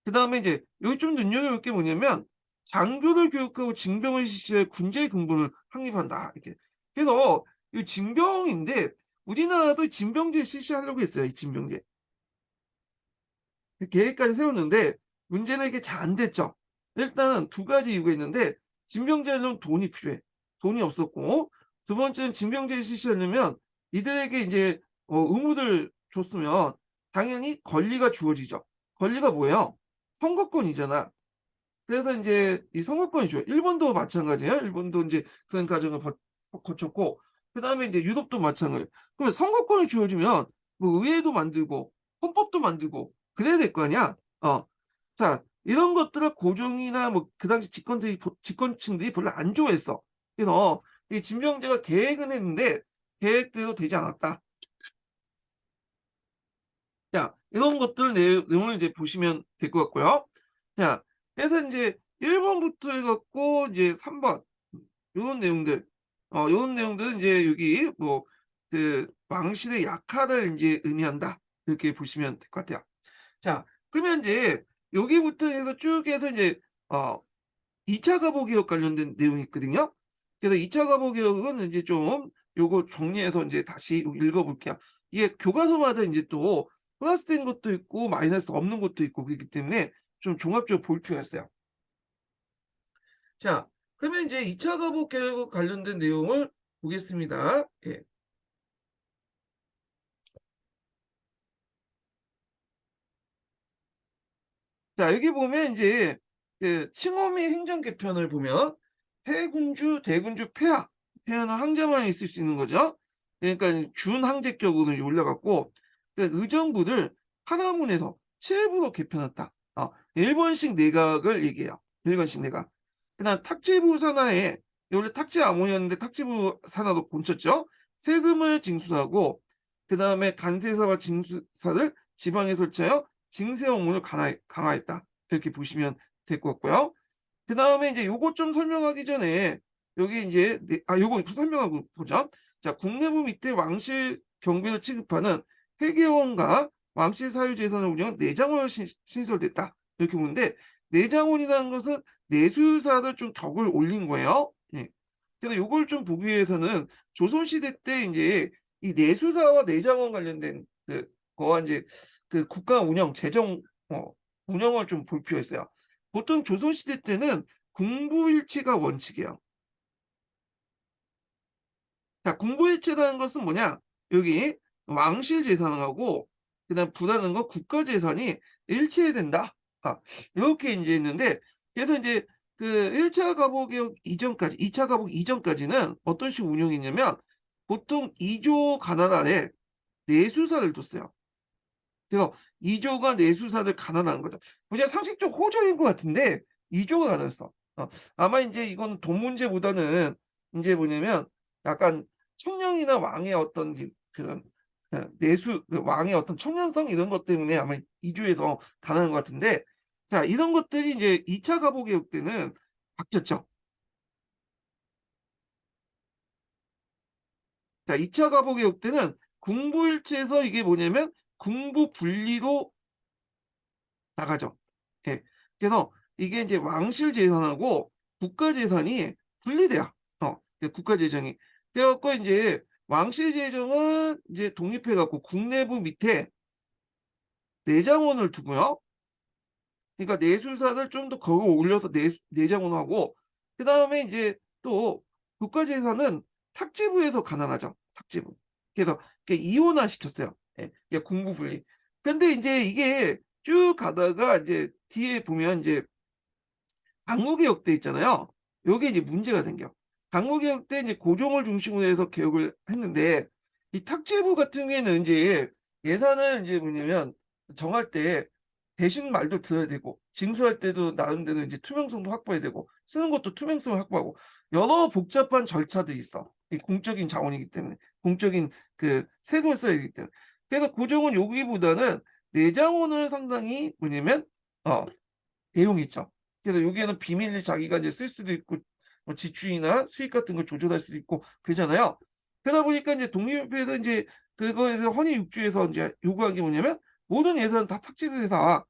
그 다음에 이제 여기 좀 눈여겨볼 게 뭐냐면 장교를 교육하고 징병을 실시해 군제의 근본을 확립한다. 이렇게. 그래서 이 징병인데 우리나라도 징병제 실시하려고 했어요. 이 징병제. 계획까지 세웠는데 문제는 이게 잘 안 됐죠. 일단은 두 가지 이유가 있는데 징병제는 돈이 필요해. 돈이 없었고 두 번째는 징병제를 실시하려면 이들에게 이제 의무를 줬으면 당연히 권리가 주어지죠. 권리가 뭐예요? 선거권이잖아. 그래서 인제 이 선거권이 줘요. 일본도 마찬가지예요. 일본도 인제 그런 과정을 거쳤고 그다음에 인제 유럽도 마찬가지예요. 그러면 선거권이 주어지면 뭐 의회도 만들고 헌법도 만들고 그래야 될 거 아니야. 자 이런 것들을 고종이나 뭐 그 당시 집권층들이 별로 안 좋아했어. 그래서 이 진병제가 계획은 했는데 계획대로 되지 않았다. 자 이런 것들 내용을 이제 보시면 될 것 같고요. 자 그래서 인제 1 번부터 해 갖고 이제 3 번 요런 내용들 요런 내용들은 인제 여기 뭐 그 왕실의 약화를 인제 의미한다. 이렇게 보시면 될 것 같아요. 자 그러면 인제 여기부터 해서 쭉 해서 인제 어 2차 가보 개혁 관련된 내용이 있거든요. 그래서 2차 가보 개혁은 인제 좀 요거 정리해서 인제 다시 읽어 볼게요. 이게 교과서마다 인제 또 플러스된 것도 있고 마이너스 없는 것도 있고 그렇기 때문에 좀 종합적으로 볼 필요가 있어요. 자 그러면 인제 2차 가보 개혁 관련된 내용을 보겠습니다. 예. 자 여기 보면 인제 그 칭호미 행정 개편을 보면 세군주, 대군주 폐하, 폐하는 황제만 있을 수 있는 거죠. 그러니까 준황제격으로 올라갔고 그 의정부를 하나문에서 7부로 개편했다. 1 번씩 내각을 얘기해요. 1 번씩 내각. 그다음 탁지부 산하에 원래 탁지 아몬이었는데 탁지부 산하로 곤쳤죠. 세금을 징수하고 그다음에 간세사와 징수사를 지방에 설치하여 징세 업무를 강화했다. 이렇게 보시면 될 것 같고요. 그다음에 이제 요것 좀 설명하기 전에 여기 인제 요거 설명하고 보자. 자 국내부 밑에 왕실 경비를 취급하는 회계원과 왕실 사유 재산을 운영한 내장원이 신설됐다. 이렇게 보는데 내장원이라는 것은 내수사를 좀 덕을 올린 거예요. 예. 그래서 요걸 좀 보기 위해서는 조선시대 때 인제 이 내수사와 내장원 관련된 거와 인제 그 국가 운영, 재정 운영을 좀 볼 필요가 있어요. 보통 조선시대 때는 군부일체가 원칙이에요. 자 군부일체라는 것은 뭐냐? 여기 왕실 재산하고 그다음 부라는 건 국가 재산이 일치해야 된다. 요렇게 인제 있는데 그래서 인제 그 1차 가보개혁 이전까지 2차 가보기 이전까지는 어떤 식으로 운영했냐면 보통 2조 관할 아래 내수사를 뒀어요. 그래서 2 조가 내수사를 관할하는 거죠. 그냥 상식적 호조인 것 같은데 2 조가 가능했어. 아마 인제 이건 돈 문제보다는 인제 뭐냐면 약간 청량이나 왕의 어떤 그런 내수 왕의 어떤 청년성 이런 것 때문에 아마 2 조에서 가능한 것 같은데 자 이런 것들이 인제 2차 가보 개혁 때는 바뀌었죠. 자 2차 가보 개혁 때는 군부일체에서 이게 뭐냐면 군부 분리로 나가죠. 예. 그래서 이게 인제 왕실 재산하고 국가 재산이 분리돼요. 국가 재정이. 그래 갖고 인제 왕실 재정은 이제 독립해 갖고 국내부 밑에 내장원을 두고요. 그러니까 내수사를 좀 더 거기 올려서 내장원하고 그다음에 인제 또 국가 재산은 탁지부에서 관할하죠, 탁지부. 그래서 이원화 시켰어요. 예. 그러니까 국부 분리. 근데 인제 이게 쭉 가다가 인제 뒤에 보면 인제 당무개혁 때 있잖아요. 요게 이제 문제가 생겨. 당무개혁 때 이제 고종을 중심으로 해서 개혁을 했는데 이 탁재부 같은 경우에는 인제 예산을 인제 뭐냐면 정할 때 대신 말도 들어야 되고 징수할 때도 나름대로 인제 투명성도 확보해야 되고 쓰는 것도 투명성을 확보하고 여러 복잡한 절차들이 있어. 이 공적인 자원이기 때문에. 공적인 그 세금을 써야 되기 때문에. 그래서 고종은 여기보다는 내장원을 상당히 뭐냐면 어 내용이 있죠. 그래서 여기에는 비밀리 자기가 이제 쓸 수도 있고 뭐 지출이나 수입 같은 걸 조절할 수도 있고 그러잖아요. 그러다 보니까 인제 독립에서 인제 그거에 대해서 헌의육조에서 인제 요구한 게 뭐냐면 "모든 예산은 다 탁지를 해라.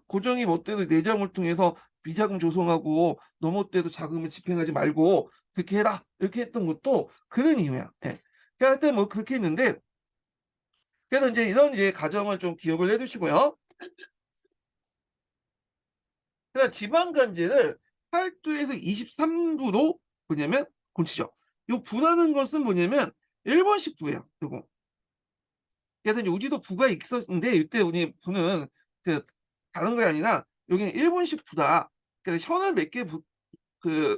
고정이 멋대로 내정을 통해서 비자금 조성하고 너 멋대로 자금을 집행하지 말고 그렇게 해라." 이렇게 했던 것도 그런 이유야. 예. 그 하여튼 뭐 그렇게 했는데 그래서 인제 이런 이제 과정을 좀 기억을 해 두시고요. 그다음 지방간제를 8도에서 23도로 뭐냐면 고치죠. 요 부라는 것은 뭐냐면 일본식 부예요, 요거. 그래서 이제 우리도 부가 있었는데 이때 우리 부는 그 다른 게 아니라 여기는 일본식 부다. 그래서 현을 몇 개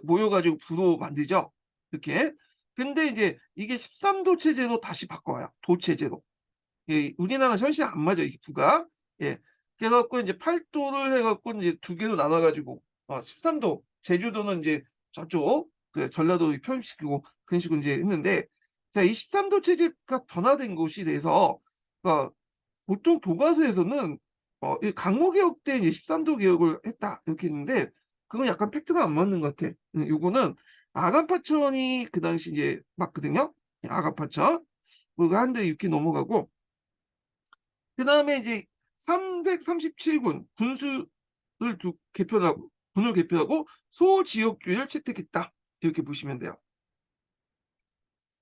모여 가지고 부로 만들죠, 이렇게. 근데 이제 이게 13도 체제로 다시 바꿔요, 도 체제로. 예, 우리나라 현실에 안 맞아요, 이게 부가. 예. 그래 갖고 인제 8 도를 해 갖고 인제 두 개로 나눠 가지고 13 도, 제주도는 인제 저쪽 그 전라도 편입시키고 그런 식으로 인제 했는데, 자, 이 13도 체제가 변화된 것이 돼서 그러니까 보통 교과서에서는 이 강목개혁 때 이제 13도 개혁을 했다 이렇게 했는데, 그건 약간 팩트가 안 맞는 것 같아. 요거는 아간파천이 그 당시 이제 맞거든요. 예, 아간파천. 그거 한 대 이렇게 넘어가고, 그다음에 이제 337군 군수를 개편하고 군을 개편하고 소지역주의를 채택했다, 이렇게 보시면 돼요.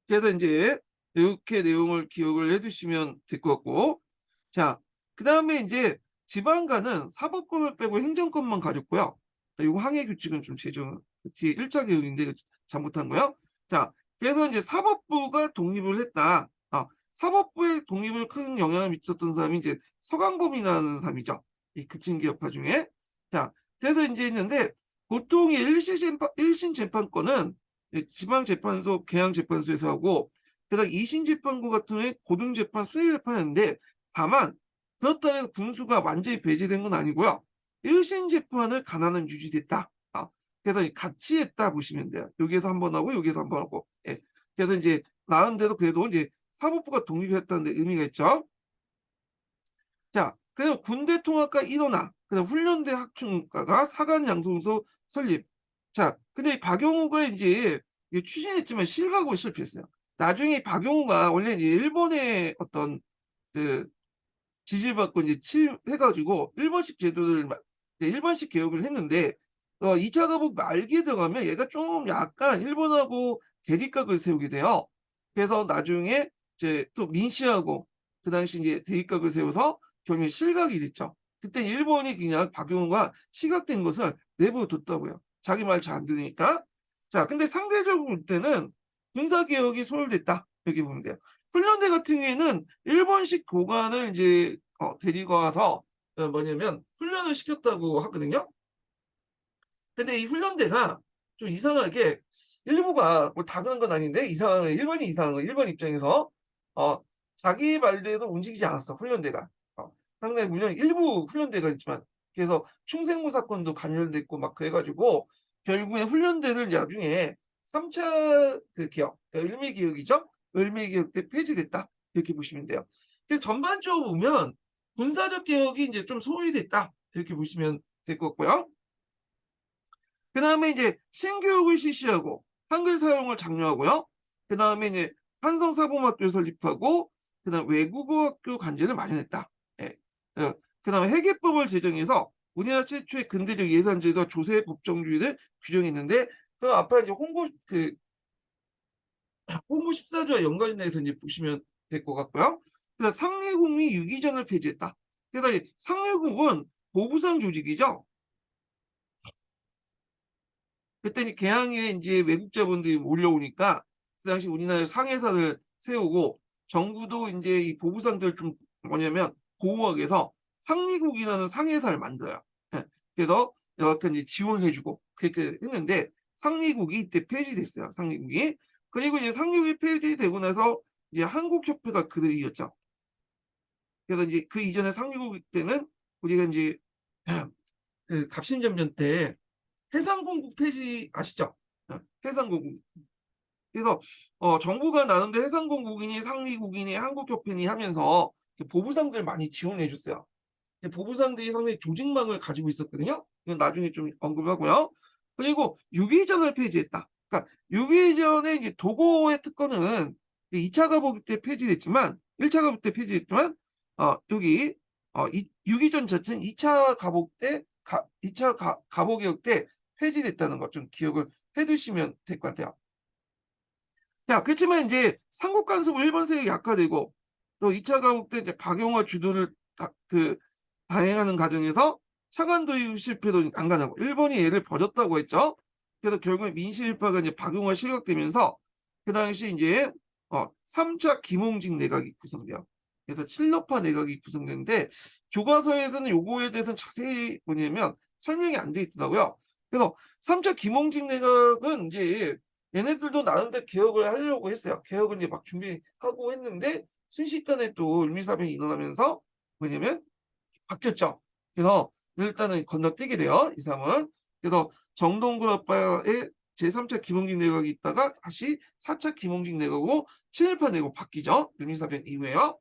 그래서 인제 요렇게 내용을 기억을 해 두시면 될 것 같고, 자, 그다음에 인제 지방간은 사법권을 빼고 행정권만 가졌고요. 요거 항해 규칙은 좀 제정 뒤에 1차 개혁인데 이거 잘못한 거요. 자, 그래서 인제 사법부가 독립을 했다. 사법부의 독립을 큰 영향을 미쳤던 사람이 이제 서강범이라는 사람이죠, 이 급진개혁파 중에. 자, 그래서 인제 했는데 보통 이 일 심 재판권은 지방재판소, 계양재판소에서 하고, 그다음에 2심 재판부 같은 경우에 고등재판, 수의재판하는데, 다만 그렇다고 해서 군수가 완전히 배제된 건 아니고요. 1심 재판을 가나는 유지됐다. 그래서 같이 했다 보시면 돼요. 여기에서 한 번 하고 여기에서 한 번 하고. 예. 그래서 인제 나름대로 그래도 인제 사법부가 독립했다는 데 의미가 있죠. 자, 그래서 군대 통합과 일원화, 그다음 훈련대 확충과가 사관 양성소 설립. 자, 근데 이 박용우가 인제 이 추진했지만 실과고 실패했어요. 나중에 박용우가 원래 이제 일본의 어떤 그 지지를 받고 이제 취임해 가지고 일본식 제도를 이제 일본식 개혁을 했는데, 2차 가국 말기에 들어가면 얘가 좀 약간 일본하고 대립각을 세우게 돼요. 그래서 나중에 이제 또 민씨하고 그 당시 이제 대립각을 세워서 결국에 실각이 됐죠. 그때 일본이 그냥 박용우가 시각된 것을 내버려뒀다고요, 자기 말 잘 안 들으니까. 자, 근데 상대적으로 볼 때는 군사개혁이 소홀됐다, 이렇게 보면 돼요. 훈련대 같은 경우에는 일본식 교관을 이제 데리고 와서 뭐냐면 훈련을 시켰다고 하거든요. 근데 이 훈련대가 좀 이상하게, 일부가 뭐 다 그런 건 아닌데 이상한, 일본이 이상한 거예요. 일본 입장에서 어 자기 말대로 움직이지 않았어, 훈련대가. 상당히 물론 일부 훈련대가 있지만, 그래서 충생무 사건도 관련됐고 막 그래 가지고 결국에 훈련대를 나중에 3차 그 개혁, 그러니까 을미개혁이죠. 을미개혁 때 폐지됐다, 이렇게 보시면 돼요. 그래서 전반적으로 보면 군사적 개혁이 인제 좀 소홀히 됐다, 이렇게 보시면 될 것 같고요. 그다음에 이제 신교육을 실시하고 한글 사용을 장려하고요. 그다음에 이제 한성사범학교를 설립하고 그다음 외국어 학교 관제를 마련했다. 예. 그다음에 회계법을 제정해서 우리나라 최초의 근대적 예산제도와 조세 법정주의를 규정했는데, 그 앞에 이제 홍보 14조와 연관이 돼서 이제 보시면 될 것 같고요. 그다음 상해국 및 유기전을 폐지했다. 그래서 이 상해국은 보부상 조직이죠. 그때 이제 개항에 인제 외국자본들이 몰려오니까 그 당시 우리나라에 상해사를 세우고, 정부도 인제 이 보부상들을 좀 뭐냐면 보호하기 위해서 상리국이라는 상해사를 만들어요. 예. 그래서 여하튼 이제 지원을 해 주고 그렇게 했는데, 상리국이 이때 폐지됐어요, 상리국이. 그리고 이제 상리국이 폐지되고 나서 이제 한국협회가 그대로 이었죠. 그래서 인제 그 이전에 상리국 때는 우리가 인제 그 갑신전변 때 해상공국 폐지 아시죠? 해상공국. 그래서 정부가 나름대로 해상공국이니 상리국이니 한국협회니 하면서 그 보부상들 많이 지원해 줬어요. 근데 보부상들이 상당히 조직망을 가지고 있었거든요. 이건 나중에 좀 언급하고요. 그리고 유기전을 폐지했다. 그러니까 유기전의 이제 도고의 특권은 2차 가보기 때 폐지됐지만, 1차 가보기 때 폐지됐지만 여기 이 유기전 자체는 2차 가복 때 가 2차 가 가보개혁 때 폐지됐다는 것 좀 기억을 해 두시면 될 것 같아요. 자, 그렇지만 인제 삼국 간섭은 일본 세력이 약화되고, 또 2차 가국 때 이제 박용화 주도를 단행하는 과정에서 차관 도입 실패도 안 가능하고 일본이 얘를 버렸다고 했죠. 그래서 결국에 민심일파가 이제 박용화 실격되면서 그 당시 이제 3차 김홍직 내각이 구성돼요. 그래서 칠러파 내각이 구성되는데 교과서에서는 요거에 대해서는 자세히 뭐냐면 설명이 안 돼 있더라고요. 그래서 3차 김홍직 내각은 이제 얘네들도 나름대로 개혁을 하려고 했어요. 개혁을 이제 막 준비하고 했는데 순식간에 또 을미사변이 일어나면서 뭐냐면 바뀌었죠. 그래서 일단은 건너뛰게 돼요. 이 사람은. 그래서 정동구 아빠의 제3차 김홍직 내각이 있다가 다시 4차 김홍직 내각으로 친일파 내각으로 바뀌죠. 을미사변 이후에요.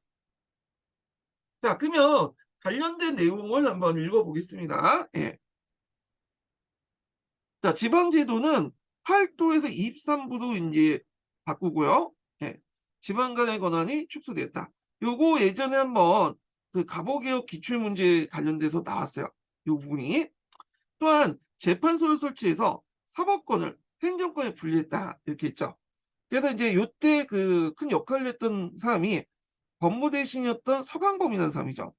자, 그러면 관련된 내용을 한번 읽어보겠습니다. 예. 자, 지방제도는 8도에서 23부로 이제 바꾸고요. 예. 지방 간의 권한이 축소됐다. 요거 예전에 한번 그 갑오개혁 기출문제 관련돼서 나왔어요. 요 부분이. 또한 재판소를 설치해서 사법권을 행정권에 분리했다. 이렇게 했죠. 그래서 이제 요때 그 큰 역할을 했던 사람이 법무대신이었던 서강범이라는 사람이죠.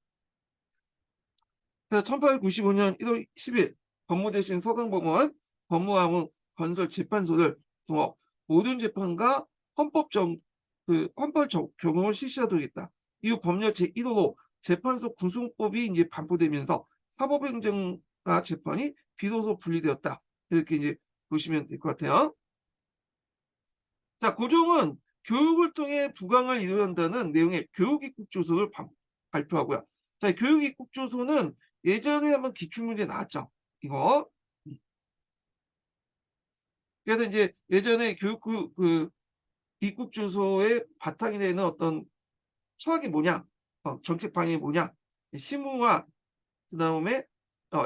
그래서 1895년 1월 10일 법무대신 서강범은 법무하고 건설재판소를 두어 모든 재판과 헌법 적용을 실시하도록 했다. 이후 법률 제1호로 재판소 구성법이 이제 반포되면서 사법행정과 재판이 비로소 분리되었다. 이렇게 이제 보시면 될 것 같아요. 자, 고종은 교육을 통해 부강을 이루한다는 내용의 교육입국조서를 발표하고요. 자, 교육입국조서는 예전에 한번 기출문제 나왔죠. 이거. 그래서 이제 예전에 그 입국조서의 바탕이 되는 어떤 철학이 뭐냐, 정책 방향이 뭐냐, 시무와 그 다음에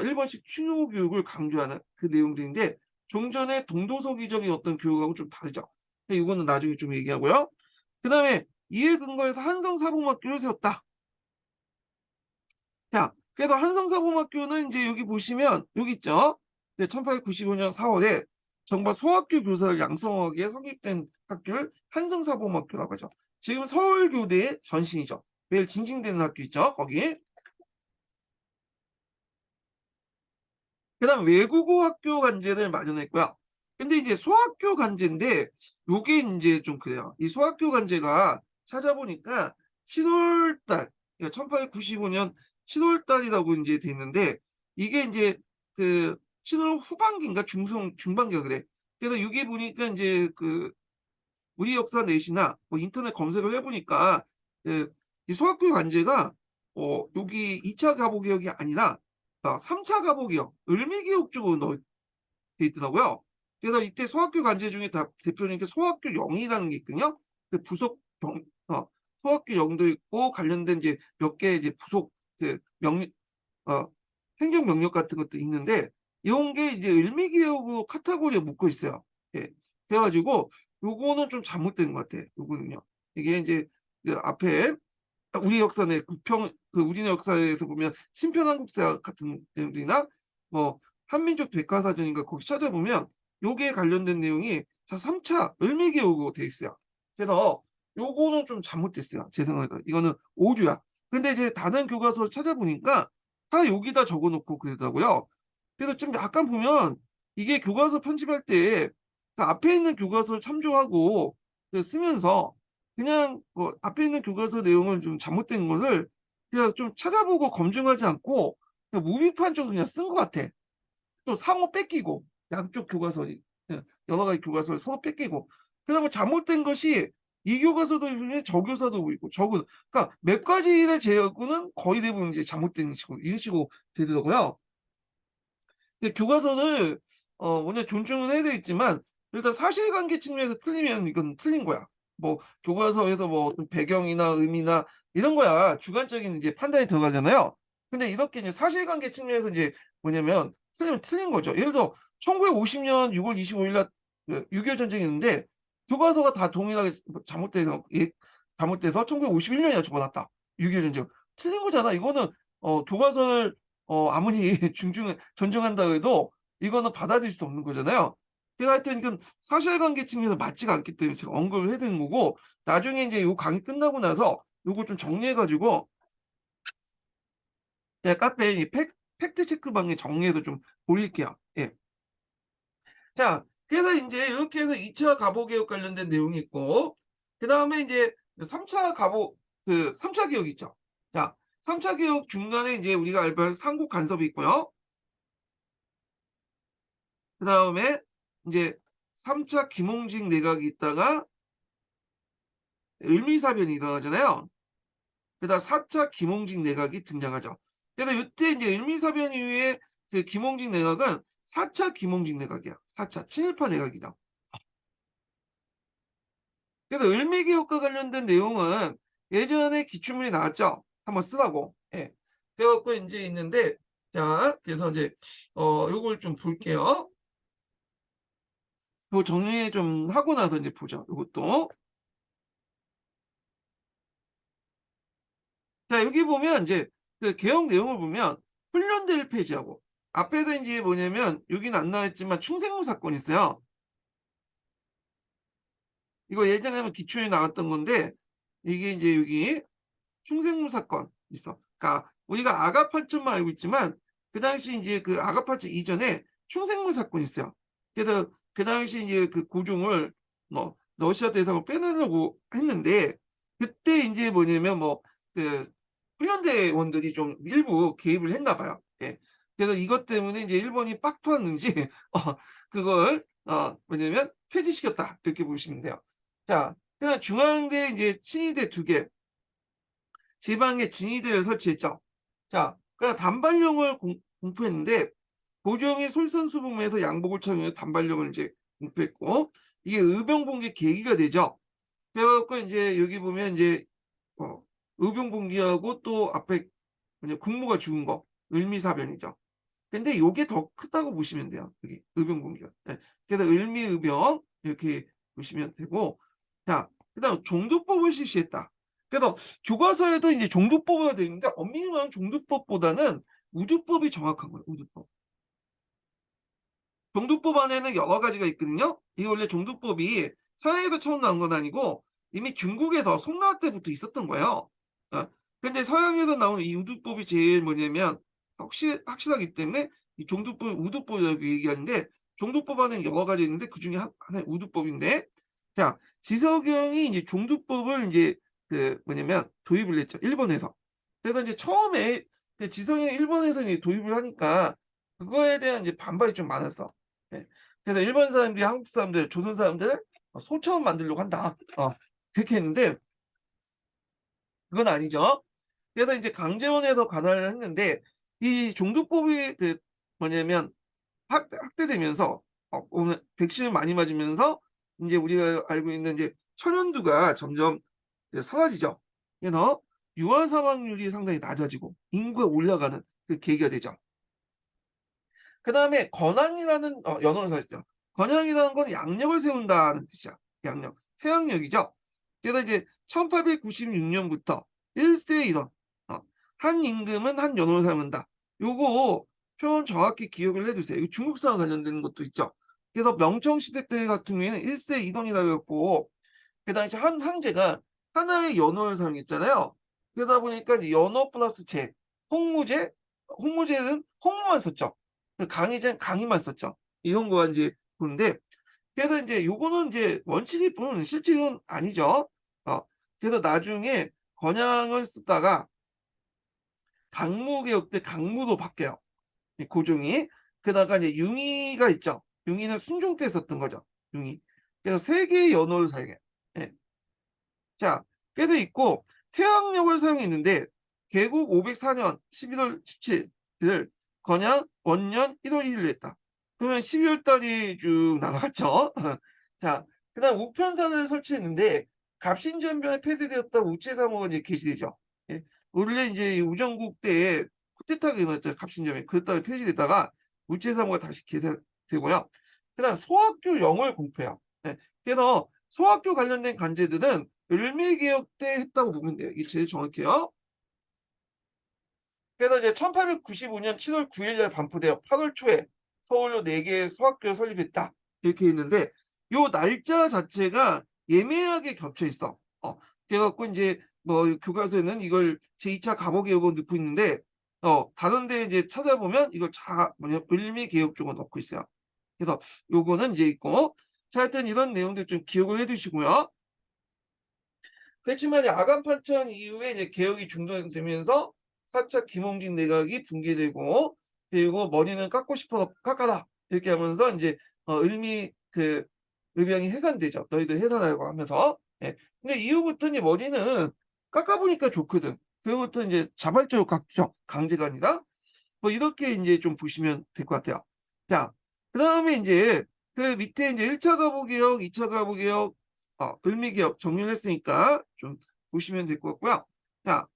일본식 충효 교육을 강조하는 그 내용들인데 종전의 동도서기적인 어떤 교육하고 좀 다르죠. 이거는 나중에 좀 얘기하고요. 그 다음에 이에 근거해서 한성사범학교를 세웠다. 자, 그래서 한성사범학교는 이제 여기 보시면 여기 있죠. 1895년 4월에 정부 소학교 교사를 양성하기 위해 설립된 학교를 한성사범학교라고 하죠. 지금 서울교대의 전신이죠. 매일 징징대는 학교 있죠. 거기. 그다음 외국어 학교 간제를 마련했고요. 근데 이제 소학교 간제인데 요게 이제 좀 그래요. 이 소학교 간제가 찾아보니까 7월달, 그러니까 1895년 7월달이라고 이제 돼 있는데 이게 이제 그 7월 후반기인가 중반기가 그래. 그래서 여기 보니까 이제 그 우리 역사 넷이나 뭐 인터넷 검색을 해보니까 이 소학교 간제가 여기 2차 가보개혁이 아니라 3차 가보개혁, 을미개혁 쪽으로 돼 있더라고요. 그래서 이때 소학교 간제 중에 대표적인 게 소학교 영이라는 게 있거든요. 그 부속 소학교 영도 있고 관련된 이제 몇 개 이제 부속 그 어, 행정 명령 같은 것도 있는데 이런 게 이제 을미개혁으로 카테고리에 묶어 있어요. 예. 그래가지고 요거는 좀 잘못된 것 같아. 요거는요. 이게 이제 그 앞에 우리 역사내 그 우리네 역사에서 보면 신편한국사 같은 내용들이나 뭐 한민족 백과사전인가 거기 찾아보면 요게 관련된 내용이 3차 을미개혁으로 돼 있어요. 그래서 요거는 좀 잘못됐어요. 제 생각에는 이거는 오류야. 근데 이제 다른 교과서를 찾아보니까 다 여기다 적어놓고 그러더라고요. 그래서 좀 약간 보면 이게 교과서 편집할 때그 앞에 있는 교과서를 참조하고 쓰면서 그냥 뭐 앞에 있는 교과서 내용을 좀 잘못된 것을 그냥 좀 찾아보고 검증하지 않고 그냥 무비판 쪽으로 그냥 쓴 것 같아. 또 상호 뺏기고 양쪽 교과서 여러 가지 교과서를 서로 뺏기고 그다음에 잘못된 것이 이 교과서도 있고 저 교사도 있고 그러니까 몇 가지를 제외하고는 거의 대부분 이제 잘못된 식으로 이런 식으로 되더라고요. 근데 교과서를 원래 존중은 해야 되겠지만 일단 사실관계 측면에서 틀리면 이건 틀린 거야. 뭐 교과서에서 뭐 어떤 배경이나 의미나 이런 거야 주관적인 이제 판단이 들어가잖아요. 근데 이렇게 이제 사실관계 측면에서 이제 뭐냐면 틀리면 틀린 거죠. 예를 들어 1950년 6월 25일 날 6.25 전쟁이 있는데 교과서가 다 동일하게 잘못돼서 1951년이나 적어놨다. 6.25 전쟁. 틀린 거잖아. 이거는 교과서를 아무리 존중한다 해도 이거는 받아들일 수 없는 거잖아요. 그래서 하여튼 이건 사실관계 측면에서 맞지가 않기 때문에 제가 언급을 해드린 거고 나중에 이제 요 강의 끝나고 나서 요걸 좀 정리해가지고 제가 카페에 팩트 체크방에 정리해서 좀 올릴게요. 예. 자, 그래서 인제 이렇게 해서 2차 갑오 개혁 관련된 내용이 있고, 그다음에 인제 3차 갑오, 3차 개혁 있죠. 자, 3차 개혁 중간에 인제 우리가 알바한 삼국 간섭이 있고요. 그다음에 인제 3차 김홍직 내각이 있다가 을미사변이 일어나잖아요. 그다음 4차 김홍직 내각이 등장하죠. 그래서 요때 인제 을미사변 이후에 김홍직 내각은 4차 김홍직 내각이야. 4차 친일파 내각이다. 그래서 을미개혁과 관련된 내용은 예전에 기출문이 나왔죠. 한번 쓰라고. 예. 그래 갖고 인제 있는데, 자, 그래서 인제 요걸 좀 볼게요. 요 정리 좀 하고 나서 인제 보죠, 요것도. 자, 여기 보면 인제 개혁 내용을 보면 훈련대 1 페이지하고 앞에서 인제 뭐냐면 여기는 안 나와 있지만 충생무 사건이 있어요. 이거 예전에 한번 기출에 나왔던 건데, 이게 인제 여기 충생무 사건 있어. 그러니까 우리가 아가파천만 알고 있지만 그 당시 인제 아가파천 이전에 충생무 사건이 있어요. 그래서 그 당시 인제 고종을 뭐 러시아 대상으로 빼내려고 했는데, 그때 인제 뭐냐면 그 훈련대원들이 좀 일부 개입을 했나 봐요. 예. 그래서 이것 때문에 인제 일본이 빡토했는지 그걸 뭐냐면 폐지시켰다, 이렇게 보시면 돼요. 자, 그다음 중앙대에 인제 친위대 2 개, 지방에 진위대를 설치했죠. 자, 그러니까 단발령을 공포했는데 고종이 솔선수범해서 양복을 착용해서 단발령을 인제 공포했고, 이게 의병봉기 계기가 되죠. 그래 갖고 인제 여기 보면 인제 어 의병봉기하고 또 앞에 뭐냐 국무가 죽은 거, 을미사변이죠. 근데 요게 더 크다고 보시면 돼요, 여기 의병봉기가. 예. 그래서 을미의병 이렇게 보시면 되고, 자, 그다음 종두법을 실시했다. 그래서 교과서에도 이제 종두법으로 되어 있는데 엄밀히 말하면 종두법보다는 우두법이 정확한 거예요, 우두법. 종두법 안에는 여러 가지가 있거든요. 이게 원래 종두법이 서양에서 처음 나온 건 아니고 이미 중국에서 송나라 때부터 있었던 거예요. 어. 근데 서양에서 나온 이 우두법이 제일 뭐냐면 확실하기 때문에 이 종두법을 우두법이라고 얘기하는데, 종두법 안에는 여러 가지 있는데 그중에 하나의 우두법인데, 자, 지석영이 이제 종두법을 인제 뭐냐면 도입을 했죠, 일본에서. 그래서 인제 처음에 지석영이 일본에서 이제 도입을 하니까 그거에 대한 이제 반발이 좀 많았어. 예. 그래서 일본 사람들이 한국 사람들, 조선 사람들을 소처럼 만들려고 한다. 그렇게 했는데 그건 아니죠. 그래서 인제 강제원에서 관할을 했는데, 이 종두법이 뭐냐면 확대되면서 오늘 백신을 많이 맞으면서 인제 우리가 알고 있는 이제 천연두가 점점 이제 사라지죠. 그래서 유아 사망률이 상당히 낮아지고 인구가 올라가는 계기가 되죠. 그다음에 건항이라는 연호를 사용했죠. 건항이라는 건 양력을 세운다는 뜻이야. 양력. 태양력이죠. 그래서 이제 1896 년부터 1세 이던 한 임금은 한 연호를 사용한다. 요거 표현 정확히 기억을 해 두세요. 이거 중국사와 관련된 것도 있죠. 그래서 명청 시대 때 같은 경우에는 1세 이동이라고 했고, 그 당시 한 황제가 하나의 연호를 사용했잖아요. 그러다 보니까 이제 연호 플러스 제, 홍무제, 홍무제는 홍무만 썼죠. 강의제는 강의만 썼죠. 이런 거가 인제 보는데, 그래서 인제 요거는 인제 원칙일 뿐 실질은 아니죠. 어 그래서 나중에 건양을 쓰다가 강무개혁 때 강무로 바뀌어요, 이 고종이. 게다가 이제 융의가 있죠. 융의는 순종 때 썼던 거죠, 융의. 그래서 세 개의 연호를 사용해요. 예. 자, 그래서 있고 태양력을 사용했는데 개국 504년 11월 17 일 건양 원년 1월 1 일로 했다. 그러면 12월 달이 쭉 날아갔죠. 자, 그다음 우편산을 설치했는데 갑신전변에 폐쇄되었다고 우체사무가 이제 게시되죠. 예. 원래 인제 이 우정국 때에 쿠데타가 일어났잖아요, 갑신전변. 그랬다가 폐지됐다가 우체사무가 다시 개설되고요. 그다음 소학교 영어를 공표해요. 예. 그래서 소학교 관련된 관제들은 을미개혁 때 했다고 보면 돼요. 이게 제일 정확해요. 그래서 이제 1895년 7월 9일 날 반포되어 8월 초에 서울로 4 개의 소학교를 설립했다, 이렇게 있는데 요 날짜 자체가 예매하게 겹쳐 있어. 그래 갖고 인제 뭐 교과서에는 이걸 제2차 갑오개혁으로 넣고 있는데, 다른 데 이제 찾아보면 이걸 을미 개혁 쪽으로 넣고 있어요. 그래서 요거는 이제 있고, 자 하여튼 이런 내용들 좀 기억을 해 두시고요. 그렇지만 아간 판천 이후에 이제 개혁이 중단되면서 4차 김홍진 내각이 붕괴되고, 그리고 "머리는 깎고 싶어 깎아라." 이렇게 하면서 인제 을미 의병이 해산되죠. "너희들 해산하라."고 하면서. 예. 근데 이후부터 이제 머리는 깎아 보니까 좋거든. 그후부터 인제 자발적으로 깎죠. 강제가 아니라. 뭐 이렇게 인제 좀 보시면 될 것 같아요. 자, 그다음에 인제 그 밑에 인제 1차 가보 개혁, 2차 가보 개혁, 을미 개혁 정리를 했으니까 좀 보시면 될 것 같고요. 자,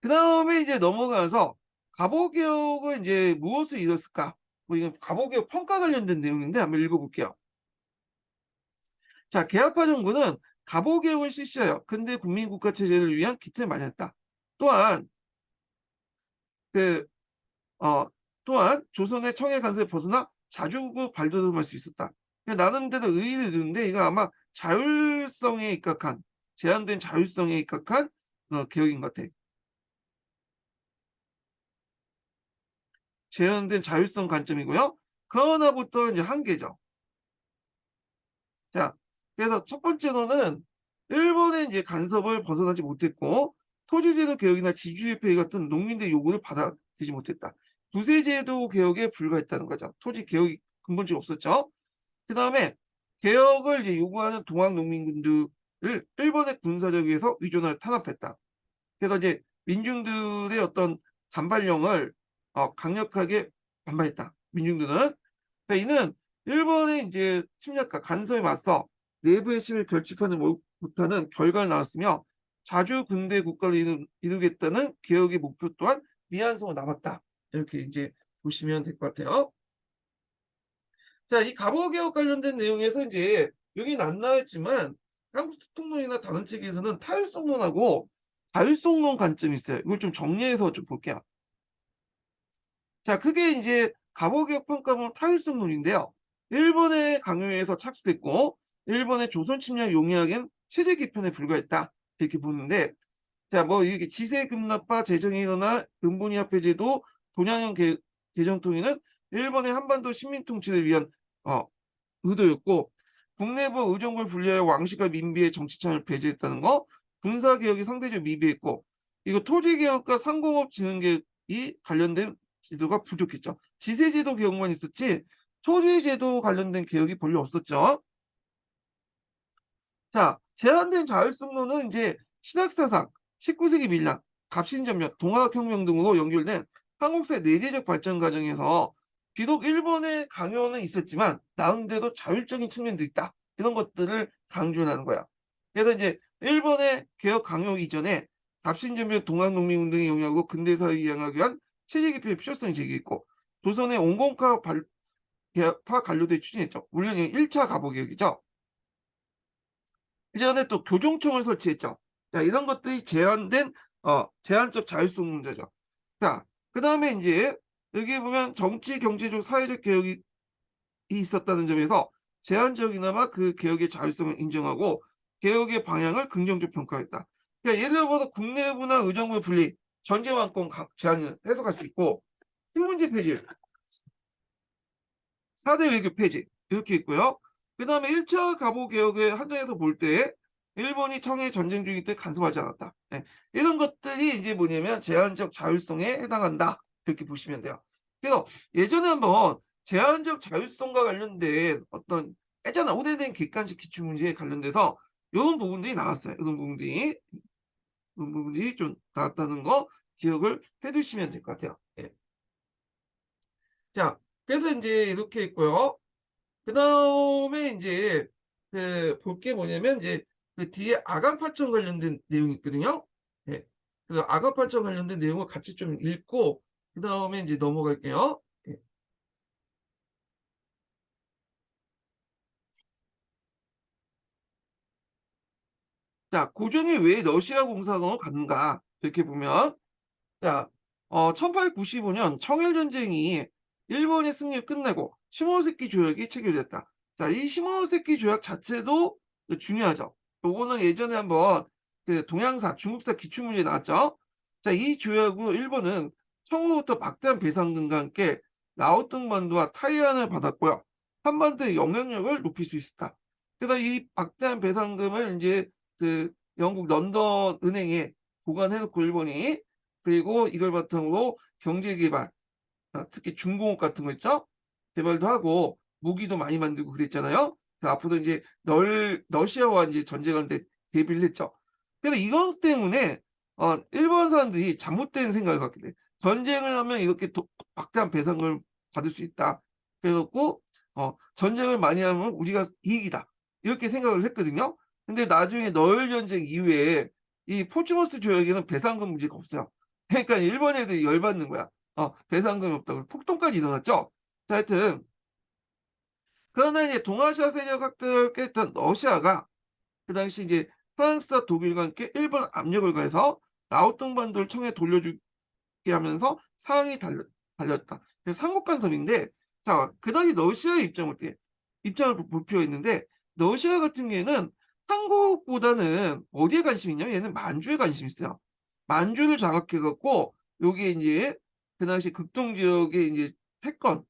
그다음에 이제 넘어가서 가보 개혁은 인제 무엇을 이뤘을까? 뭐 이건 가보 개혁 평가 관련된 내용인데 한번 읽어 볼게요. 자, 계엄파 정부는 가보 개혁을 실시하여 근대 국민 국가 체제를 위한 기틀을 마련했다. 또한 그 어 또한 조선의 청해 간섭에 벗어나 자주국 발돋움할 수 있었다. 나름대로 의의를 두는데 이거 아마 자율성에 입각한, 제한된 자율성에 입각한 개혁인 것 같아. 제한된 자율성 관점이고요. 그 하나부터 이제 한계죠. 자, 그래서 첫 번째로는 일본의 이제 간섭을 벗어나지 못했고, 토지제도 개혁이나 지주회폐 같은 농민들의 요구를 받아들이지 못했다. 구세제도 개혁에 불과했다는 거죠. 토지 개혁이 근본적으로 없었죠. 그다음에 개혁을 이제 요구하는 동학 농민군들을 일본의 군사력 위에서 의존하여 탄압했다. 그래서 이제 민중들의 어떤 반발령을 강력하게 반발했다. 민중들은. 그러니까 이는 일본의 인제 침략과 간섭에 맞서 내부의 힘을 결집하는 못하는 결과를 낳았으며 자주 근대 국가를 이루겠다는 개혁의 목표 또한 미완성으로 남았다. 이렇게 인제 보시면 될 것 같아요. 자, 이 갑오 개혁 관련된 내용에서 인제 여기는 안 나왔지만 한국통론이나 다른 책에서는 타율성론하고 자율성론 관점이 있어요. 이걸 좀 정리해서 좀 볼게요. 자, 크게 인제 갑오 개혁 평가문 타율성론인데요. 일본의 강요에서 착수됐고 일본의 조선 침략 용이하기엔 체제 개편에 불과했다. 이렇게 보는데, 자 뭐 이게 지세 급락과 재정이 일어나 근본위 화폐 제도 동양형 개정 통일은 일본의 한반도 식민 통치를 위한 어 의도였고, 국내부 의정부를 분리하여 왕실과 민비의 정치창을 배제했다는 거, 군사 개혁이 상대적으로 미비했고, 이거 토지 개혁과 상공업 진흥 개혁이 관련된 제도가 부족했죠. 지세 제도 개혁만 있었지 토지 제도 관련된 개혁이 별로 없었죠. 자, 제한된 자율성론은 이제 신학사상, 19세기 밀락, 갑신전면, 동학혁명 등으로 연결된 한국사의 내재적 발전 과정에서 비록 일본의 강요는 있었지만 나름대로 자율적인 측면도 있다. 이런 것들을 강조를 하는 거야. 그래서 이제 일본의 개혁 강요 이전에 갑신전면, 동학농민운동의 영향으로 근대사회를 이해하기 위한 체제 개편의 필요성이 제기했고, 조선의 온건파 개혁파 관료들이 추진했죠. 물론 이게 1차 가보개혁이죠. 이전에 또 교종청을 설치했죠. 자, 이런 것들이 제한적 자율성 문제죠. 자, 그다음에 인제 여기 보면 정치, 경제적, 사회적 개혁이 있었다는 점에서 제한적이나마 그 개혁의 자율성을 인정하고 개혁의 방향을 긍정적으로 평가했다. 그러니까 예를 들어서 국내부나 의정부의 분리, 전제왕권 제한을 해석할 수 있고, 신분제 폐지, 4대 외교 폐지 이렇게 있고요. 그다음에 1차 갑오 개혁의 한정에서 볼 때 일본이 청해 전쟁 중일 때 간섭하지 않았다. 예. 이런 것들이 이제 뭐냐면 제한적 자율성에 해당한다. 이렇게 보시면 돼요. 그래서 예전에 한번 제한적 자율성과 관련된 어떤 예전에 오래된 객관식 기출문제에 관련돼서 요런 부분들이 나왔어요. 요런 부분들이 좀 나왔다는 거 기억을 해 두시면 될 것 같아요. 예. 자, 그래서 인제 이렇게 있고요. 그다음에 인제 볼 게 뭐냐면 이제 그 뒤에 아간 파천 관련된 내용이 있거든요. 예. 그 아간 파천 관련된 내용을 같이 좀 읽고 그다음에 인제 넘어갈게요. 예. 자, 고종이 왜 러시아 공사관을 갔는가 이렇게 보면, 자 1895년 청일전쟁이 일본의 승리를 끝내고 시모노세키 조약이 체결됐다. 자, 이 시모노세키 조약 자체도 중요하죠. 요거는 예전에 한번 동양사 중국사 기출문제에 나왔죠. 자, 이 조약으로 일본은 처음부터 막대한 배상금과 함께 라오뚱반도와 타이완을 받았고요. 한반도의 영향력을 높일 수 있었다. 그래서 이 막대한 배상금을 이제 그 영국 런던 은행에 보관해 놓고 일본이, 그리고 이걸 바탕으로 경제 개발, 특히 중공업 같은 거 있죠? 개발도 하고 무기도 많이 만들고 그랬잖아요. 그 앞으로 이제 러시아와 이제 전쟁하는데 대비를 했죠. 그래서 이것 때문에 일본 사람들이 잘못된 생각을 갖게 돼. 전쟁을 하면 이렇게 막대한 배상금을 받을 수 있다. 그래 갖고 전쟁을 많이 하면 우리가 이익이다. 이렇게 생각을 했거든요. 근데 나중에 너일 전쟁 이후에 이 포츠모스 조약에는 배상금 문제가 없어요. 그러니까 일본 애들이 열받는 거야. 배상금이 없다고 폭동까지 일어났죠. 자, 하여튼 그러나 이제 동아시아 세력 확대를 깼던 러시아가 그 당시 이제 프랑스와 독일과 함께 일본 압력을 가해서 라오뚱반도를 청에 돌려주게 하면서 상황이 달렸다. 그래서 삼국 간섭인데, 자, 그 당시 러시아의 입장을 볼 필요가 있는데, 러시아 같은 경우에는 한국보다는 어디에 관심이 있냐면 얘는 만주에 관심이 있어요. 만주를 장악해 갖고 여기에 이제 그 당시 극동 지역의 이제 패권,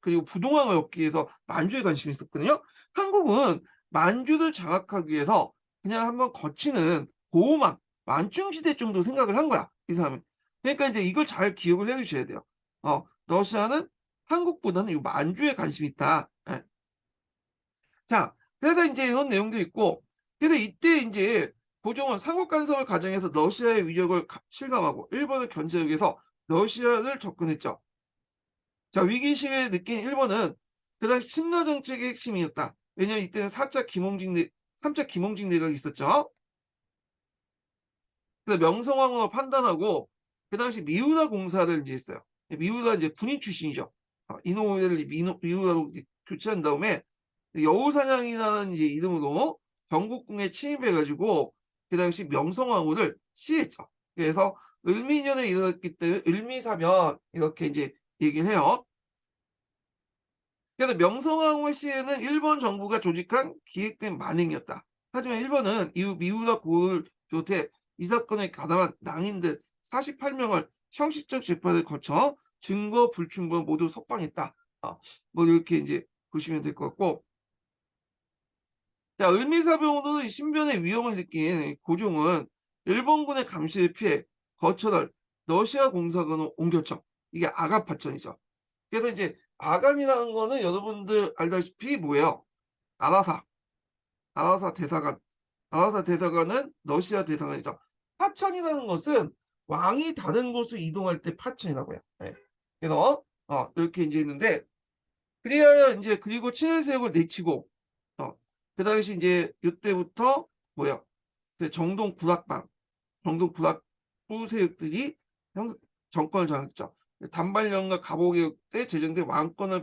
그리고 부동항을 얻기 위해서 만주에 관심이 있었거든요. 한국은 만주를 장악하기 위해서 그냥 한번 거치는 보호막, 만중시대 정도 생각을 한 거야, 이 사람은. 그러니까 이제 이걸 잘 기억을 해 주셔야 돼요. 러시아는 한국보다는 이 만주에 관심이 있다. 예. 자, 그래서 이제 이런 내용도 있고, 그래서 이때 이제 고종은 삼국 간섭을 가정해서 러시아의 위력을 실감하고 일본을 견제하기 위해서 러시아를 접근했죠. 자, 위기의식을 느낀 일본은 그 당시 친러 정책의 핵심이었다. 왜냐면 이때는 3차 김홍직 내각이 있었죠. 그래서 명성황후로 판단하고 그 당시 미우라 공사를 이제 했어요. 미우라 이제 군인 출신이죠. 이노우에를 미우라로 교체한 다음에 여우사냥이라는 이제 이름으로 경국궁에 침입해가지고 그 당시 명성황후를 시했죠. 그래서 을미년에 일어났기 때문에 을미사변 이렇게 이제 얘기를 해요. 그래서 명성황후의 시해는 일본 정부가 조직한 기획된 만행이었다. 하지만 일본은 이후 미우라 고을 비롯해 이 사건에 가담한 낭인들 48명을 형식적 재판을 거쳐 증거 불충분 모두 석방했다. 뭐 이렇게 이제 보시면 될 것 같고, 자, 을미사병으로 신변의 위험을 느낀 고종은 일본군의 감시를 피해 거처를 러시아 공사관으로 옮겼죠. 이게 아간 파천이죠. 그래서 이제 아간이라는 거는 여러분들 알다시피 뭐예요? 아라사, 아라사 대사관. 아라사 대사관은 러시아 대사관이죠. 파천이라는 것은 왕이 다른 곳으로 이동할 때 파천이라고 해요. 예. 그래서 이렇게 이제 있는데, 그리하여 이제 그리고 친일 세력을 내치고 그 당시 이제 이때부터 뭐야? 그 정동 구락부 세력들이 정권을 장악했죠. 단발령과 갑오개혁 때 제정된 왕권을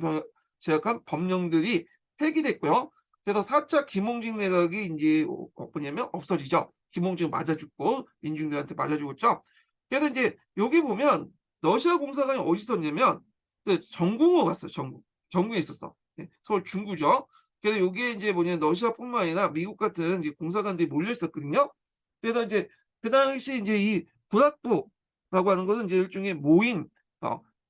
제약한 법령들이 폐기됐고요. 그래서 4차 김홍직 내각이 이제 뭐냐면 없어지죠. 김홍직 맞아 죽고 민중들한테 맞아 죽었죠. 그래서 이제 여기 보면 러시아 공사관이 어디 있었냐면 그 정궁으로 갔어요. 정궁에 있었어. 서울 중구죠. 그래서 여기에 이제 뭐냐면 러시아뿐만 아니라 미국 같은 이제 공사관들이 몰려 있었거든요. 그래서 이제 그 당시 이제 이 군악부라고 하는 것은 이제 일종의 모임,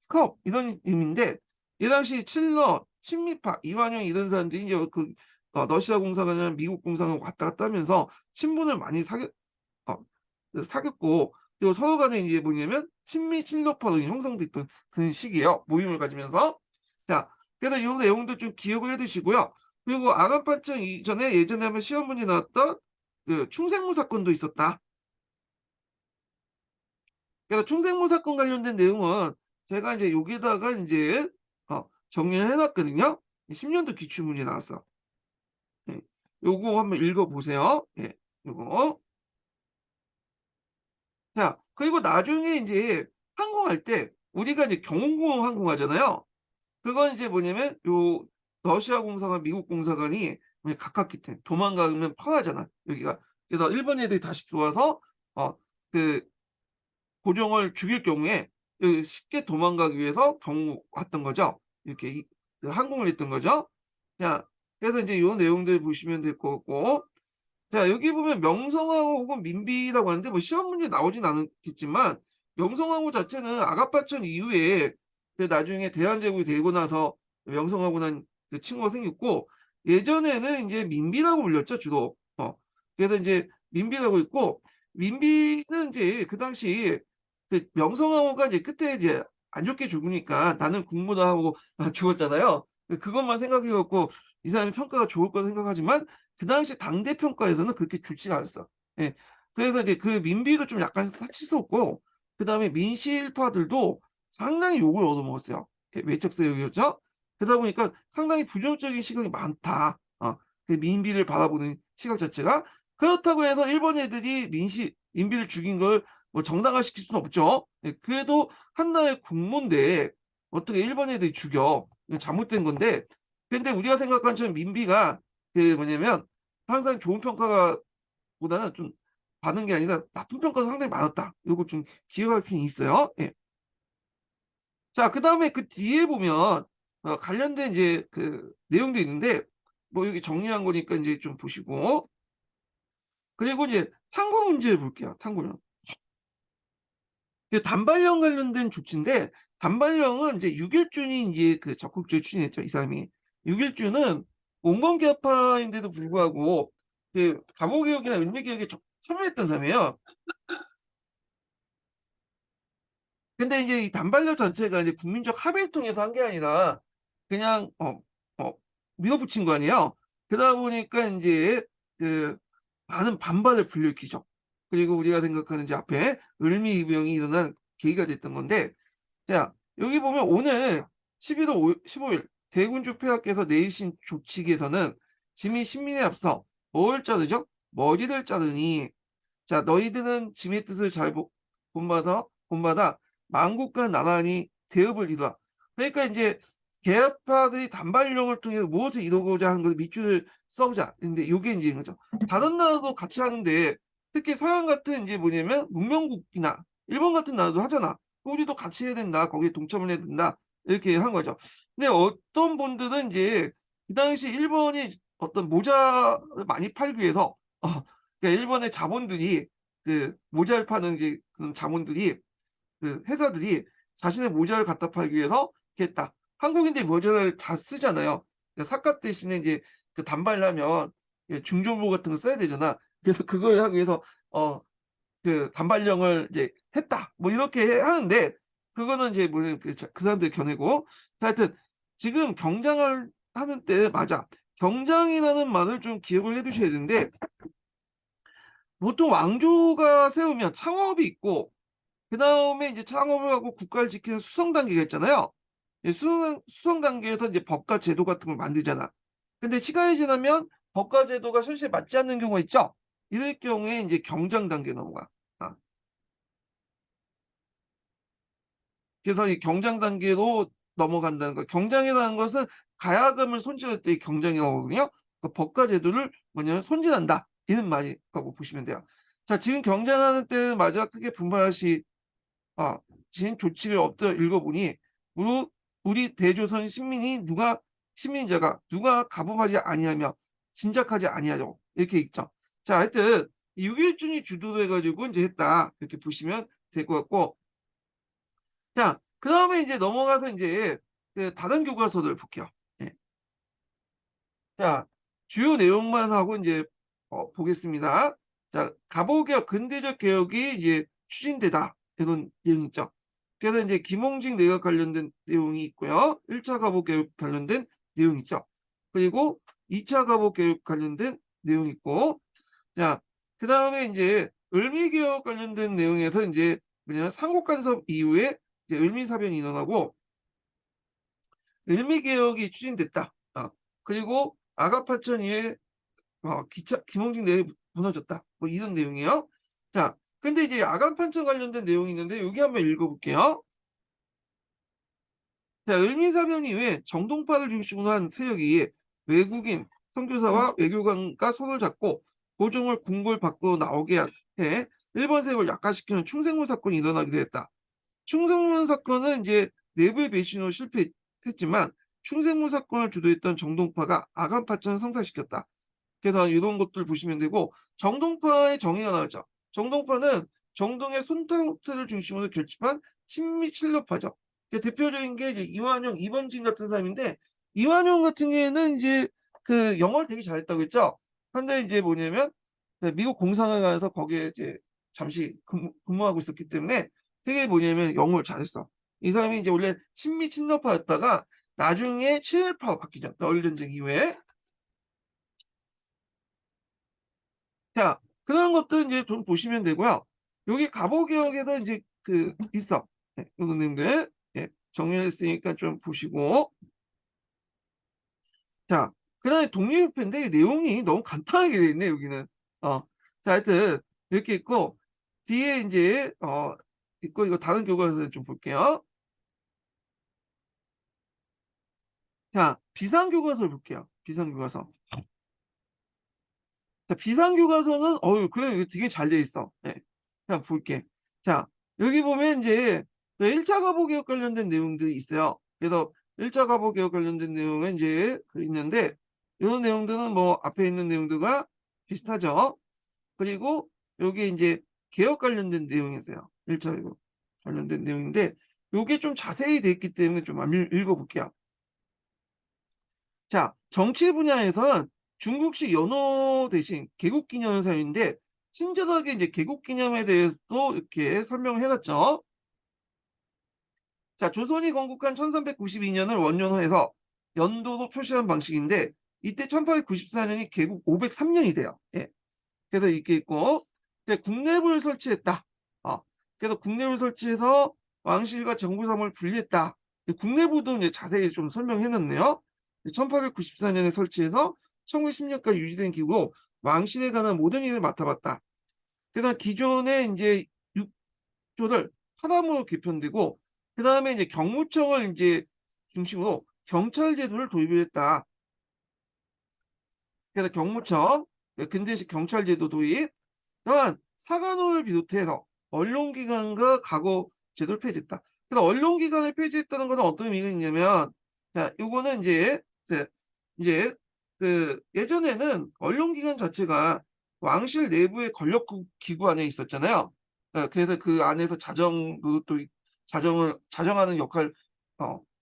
스카웃 이런 의미인데, 이 당시 칠러, 친미파, 이완용 이런 사람들이 이제 러시아 공사관이나 미국 공사관 왔다 갔다 하면서 친분을 많이 어, 사귀었고, 그리고 서로 간에 이제 뭐냐면 친미 친러파로 형성됐던 그런 시기예요. 모임을 가지면서. 자, 그래서 이 내용도 좀 기억을 해두시고요. 그리고 아간판청 이전에 예전에 한번 시험 문제 나왔던 그 충생무 사건도 있었다. 그래서 충생무 사건 관련된 내용은 제가 이제 여기다가 이제 정리를 해놨거든요. 10년도 기출문제 나왔어. 예. 요거 한번 읽어보세요. 예. 요거. 자, 그리고 나중에 이제 항공할 때 우리가 이제 경운공 항공하잖아요. 그건 이제 뭐냐면 요 러시아 공사관, 미국 공사관이 가깝기 때문에 도망가면 편하잖아, 여기가. 그래서 일본 애들이 다시 들어와서 그 고종을 죽일 경우에 쉽게 도망가기 위해서 경우 왔던 거죠. 이렇게 그 항공을 했던 거죠. 자, 그래서 이제 요 내용들 보시면 될 것 같고, 자, 여기 보면 명성황후 혹은 민비라고 하는데 뭐 시험 문제 나오진 않겠지만 명성황후 자체는 아가파천 이후에 그 나중에 대한제국이 되고 나서 명성황후는 그 칭호가 생겼고 예전에는 이제 민비라고 불렸죠, 주로. 그래서 이제 민비라고 있고 민비는 이제 그 당시 그 명성황후가 이제 끝에 이제 안 좋게 죽으니까 나는 국무다 하고 죽었잖아요. 그것만 생각해 갖고 이 사람의 평가가 좋을 거라 생각하지만 그 당시 당대 평가에서는 그렇게 좋지가 않았어. 예. 그래서 이제 그 민비도 좀 약간 사치스럽고 그다음에 민실파들도 상당히 욕을 얻어먹었어요. 예, 외척세력이었죠. 그러다 보니까 상당히 부정적인 시각이 많다. 그 민비를 바라보는 시각 자체가. 그렇다고 해서 일본 애들이 민비를 죽인 걸 뭐 정당화시킬 수는 없죠. 예, 그래도 한 나라의 국모인데 어떻게 일본 애들이 죽여? 이거 잘못된 건데. 근데 우리가 생각한 처럼 민비가 그 뭐냐면 항상 좋은 평가가 보다는 좀 받은 게 아니라 나쁜 평가가 상당히 많았다. 요거 좀 기억할 필요는 있어요. 예. 자, 그다음에 그 뒤에 보면 관련된 이제 그 내용도 있는데 뭐 여기 정리한 거니까 이제 좀 보시고 그리고 이제 탕구 문제를 볼게요. 탕구는. 이 단발령 관련된 조치인데 단발령은 이제 유길준이 이제 그 적극적으로 추진했죠. 이 사람이. 유길준은 온건개파인데도 불구하고 그 갑오개혁이나 을미개혁에 참여했던 사람이에요. 근데 이제 이 단발령 전체가 이제 국민적 합의를 통해서 한 게 아니라 그냥 어, 밀어붙인 거 아니에요. 그러다 보니까 이제 그 많은 반발을 불러일으키죠. 그리고 우리가 생각하는 이제 앞에 을미이병이 일어난 계기가 됐던 건데, 자 여기 보면 오늘 11월 15일 대군주 폐하께서 내리신 조칙에서는 짐이 신민에 앞서 뭘 자르죠? 머리를 자르니 자 너희들은 짐의 뜻을 잘 본받아 만국과 나란히 대업을 이루라. 그러니까 이제 계파들이 단발령을 통해 무엇을 이루고자 하는 걸 밑줄을 써보자. 근데 요게 이제 거죠. 다른 나라도 같이 하는데 특히 서양 같은 이제 뭐냐면 문명국이나 일본 같은 나라도 하잖아. 우리도 같이 해야 된다. 거기에 동참을 해야 된다. 이렇게 한 거죠. 근데 어떤 분들은 이제 그 당시 일본이 어떤 모자를 많이 팔기 위해서 그러니까 일본의 자본들이 그 모자를 파는 이제 그런 자본들이 그 회사들이 자신의 모자를 갖다 팔기 위해서 이렇게 했다. 한국인들이 모자를 다 쓰잖아요. 그러니까 삿갓 대신에 이제 그 단발하면 중정부 같은 거 써야 되잖아. 그래서 그걸 하기 위해서 그 단발령을 이제 했다. 뭐 이렇게 하는데 그거는 이제 뭐그 사람들의 견해고. 하여튼 지금 경장을 하는 때 맞아. 경장이라는 말을 좀 기억을 해 두셔야 되는데 보통 왕조가 세우면 창업이 있고 그다음에 이제 창업을 하고 국가를 지키는 수성 단계가 있잖아요. 수성 단계에서 이제 법과 제도 같은 걸 만들잖아. 근데 시간이 지나면 법과 제도가 현실에 맞지 않는 경우가 있죠. 이럴 경우에 이제 경장 단계 넘어가. 아, 그래서 이 경장 단계로 넘어간다는 거. 경장이라는 것은 가야금을 손질할 때 경장이라고 하거든요. 그 법과 제도를 뭐냐면 손질한다. 이런 말이라고 보시면 돼요. 자, 지금 경장하는 때는 마지막 크게 분발하시 진 조칙을 엎드려 읽어보니 우리 대조선 시민자가 누가 가범하지 아니하며 진작하지 아니하죠. 이렇게 읽죠. 자, 하여튼 육일준이 주도를 해가지고 이제 했다. 이렇게 보시면 될 것 같고, 자, 그 다음에 이제 넘어가서 이제 그 다른 교과서들 볼게요. 예. 자, 주요 내용만 하고 이제 보겠습니다. 자, 갑오개혁, 근대적 개혁이 이제 추진되다. 이런 내용 있죠. 그래서 이제 김홍직 내각 관련된 내용이 있고요. 1차 갑오개혁 관련된 내용 있죠. 그리고 2차 갑오개혁 관련된 내용이 있고, 자, 그 다음에 이제 을미개혁 관련된 내용에서 이제 뭐냐면 삼국간섭 이후에 이제 을미사변이 일어나고 을미개혁이 추진됐다. 그리고 아가파천 이후에 김홍직 내에 무너졌다. 뭐 이런 내용이에요. 자, 근데 이제 아간판천 관련된 내용이 있는데 여기 한번 읽어볼게요. 자, 을미사변 이후에 정동파를 중심으로 한 세력이 외국인 선교사와 외교관과 손을 잡고 고종을 궁궐 밖으로 나오게 해 일본 세력을 약화시키는 충생문 사건이 일어나기도 했다. 충생문 사건은 이제 내부의 배신으로 실패했지만 충생문 사건을 주도했던 정동파가 아간파천을 성사시켰다. 그래서 이런 것들 보시면 되고, 정동파의 정의가 나왔죠. 정동파는 정동의 손탁트를 중심으로 결집한 친미 칠럽파죠. 대표적인 게 이제 이완용, 이번진 같은 사람인데, 이완용 같은 경우에는 이제 그 영어를 되게 잘했다고 했죠. 근데 이제 뭐냐면 미국 공상을 가서 거기에 이제 잠시 근무하고 있었기 때문에 되게 뭐냐면 영어를 잘했어. 이 사람이 이제 원래 친미 친러파였다가 나중에 친일파로 바뀌죠. 러일 전쟁 이후에. 자, 그런 것들 이제 좀 보시면 되고요. 여기 갑오개혁에서 이제 그 있어. 네, 선생님들. 예, 정리했으니까 좀 보시고. 자, 그다음에 독립협회인데 내용이 너무 간단하게 돼 있네, 여기는. 어. 자, 하여튼 이렇게 있고 뒤에 이제 있고 이거 다른 교과서에서 좀 볼게요. 자, 비상교과서를 볼게요. 비상교과서. 자, 비상교과서는 그래 이거 되게 잘 돼 있어. 예. 그냥 볼게. 자, 여기 보면 이제 1차 가보개혁 관련된 내용들이 있어요. 그래서 1차 가보개혁 관련된 내용은 이제 있는데 이런 내용들은 뭐 앞에 있는 내용들과 비슷하죠. 그리고 여기 이제 개혁 관련된 내용이 있어요. 1차 관련된 내용인데 요게 좀 자세히 돼 있기 때문에 좀 읽어볼게요. 자, 정치 분야에서는 중국식 연호 대신 개국기념을 사용인데 친절하게 이제 개국기념에 대해서도 이렇게 설명을 해놨죠. 자, 조선이 건국한 1392년을 원년호해서 연도로 표시한 방식인데 이때 1894년이 개국 503년이 돼요. 예. 그래서 이렇게 있고 국내부를 설치했다. 그래서 국내부를 설치해서 왕실과 정부사무를 분리했다. 국내부도 이제 자세히 좀 설명해 놨네요. 1894년에 설치해서 1910년까지 유지된 기구로 왕실에 관한 모든 일을 맡아봤다. 그다음 기존의 이제 6조를 하나무로 개편되고 그다음에 이제 경무청을 이제 중심으로 경찰 제도를 도입했다. 그래서 경무청, 근대식 경찰 제도 도입, 또한 사관원을 비롯해서 언론기관과 과거 제도를 폐지했다. 그래서 언론기관을 폐지했다는 것은 어떤 의미가 있냐면, 자, 요거는 이제 예전에는 언론기관 자체가 왕실 내부의 권력 기구 안에 있었잖아요. 그래서 그 안에서 자정하는 역할을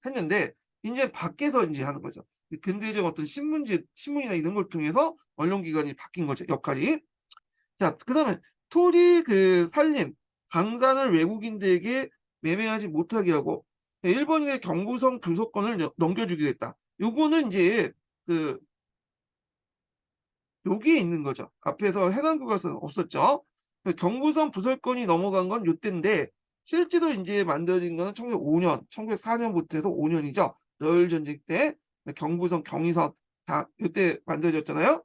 했는데 이제 밖에서 이제 하는 거죠. 근대적 어떤 신문이나 이런 걸 통해서 언론기관이 바뀐 거죠, 역할이. 자, 그다음에 토지 살림, 강산을 외국인들에게 매매하지 못하게 하고 일본인의 경부성 부속권을 넘겨주기로 했다. 요거는 이제 그 여기에 있는 거죠. 앞에서 해당 교과서는 없었죠. 경부성 부설권이 넘어간 건 요때인데 실제로 이제 만들어진 거는 1905년, 1904년부터 해서 5년이죠. 러일 전쟁 때 경부성, 경의선 다 요때 만들어졌잖아요.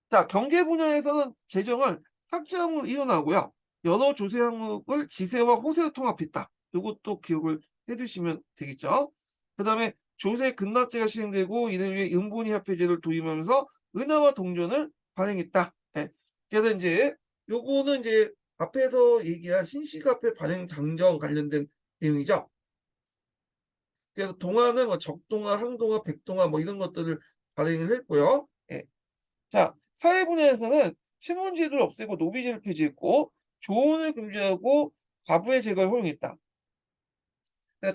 자, 경제 분야에서는 재정을 삭제함으로 일어나고요. 여러 조세 항목을 지세와 호세로 통합했다. 이것도 기억을 해두시면 되겠죠. 그 다음에 조세 급납제가 시행되고 이를 위해 은본위 화폐제를 도입하면서 은화와 동전을 발행했다. 예. 그래서 이제 요거는 이제 앞에서 얘기한 신시가폐 발행 장정 관련된 내용이죠. 그래서 동화는 뭐 적동화, 항동화, 백동화 뭐 이런 것들을 발행을 했고요. 예. 자, 사회 분야에서는 신분제도를 없애고 노비제를 폐지했고 조언을 금지하고 과부의 제거를 허용했다.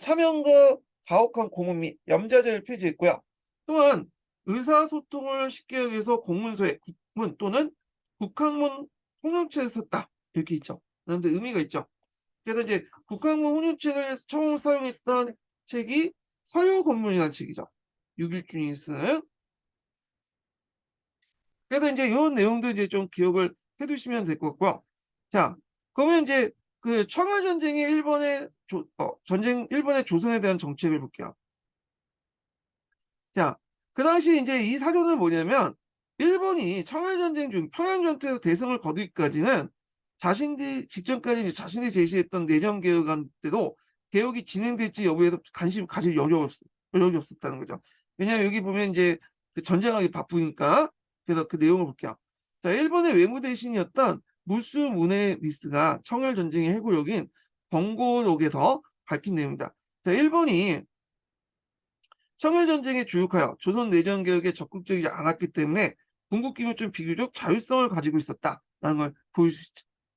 차명과 가혹한 고문 및 염자제를 폐지했고요. 또한 의사소통을 쉽게 하기 위해서 공문서에 국문 또는 국학문 홍역체를 썼다. 이렇게 있죠. 그런데 의미가 있죠. 그래서 이제 국학문 홍역체를 처음 사용했던 책이 서유건문이라는 책이죠. 6일준이 쓴. 그래서 이제 이런 내용도 이제 좀 기억을 해두시면 될 것 같고요. 자, 그러면 이제 그 청일 전쟁의 일본의 조선에 대한 정책을 볼게요. 자, 그 당시 이제 이 사전은 뭐냐면 일본이 청일 전쟁 중 평양 전투에서 대승을 거두기까지는 자신들이 직전까지 이제 자신들이 제시했던 내정 개혁안 때도 개혁이 진행될지 여부에도 관심 가질 여력이 없었다는 거죠. 왜냐하면 여기 보면 이제 그 전쟁하기 바쁘니까. 그래서 그 내용을 볼게요. 자, 일본의 외무대신이었던 무스 무네미스가 청일 전쟁의 해고력인 권고록에서 밝힌 내용입니다. 자, 일본이 청일전쟁에 주력하여 조선 내전 개혁에 적극적이지 않았기 때문에 궁극기는 좀 비교적 자율성을 가지고 있었다라는 걸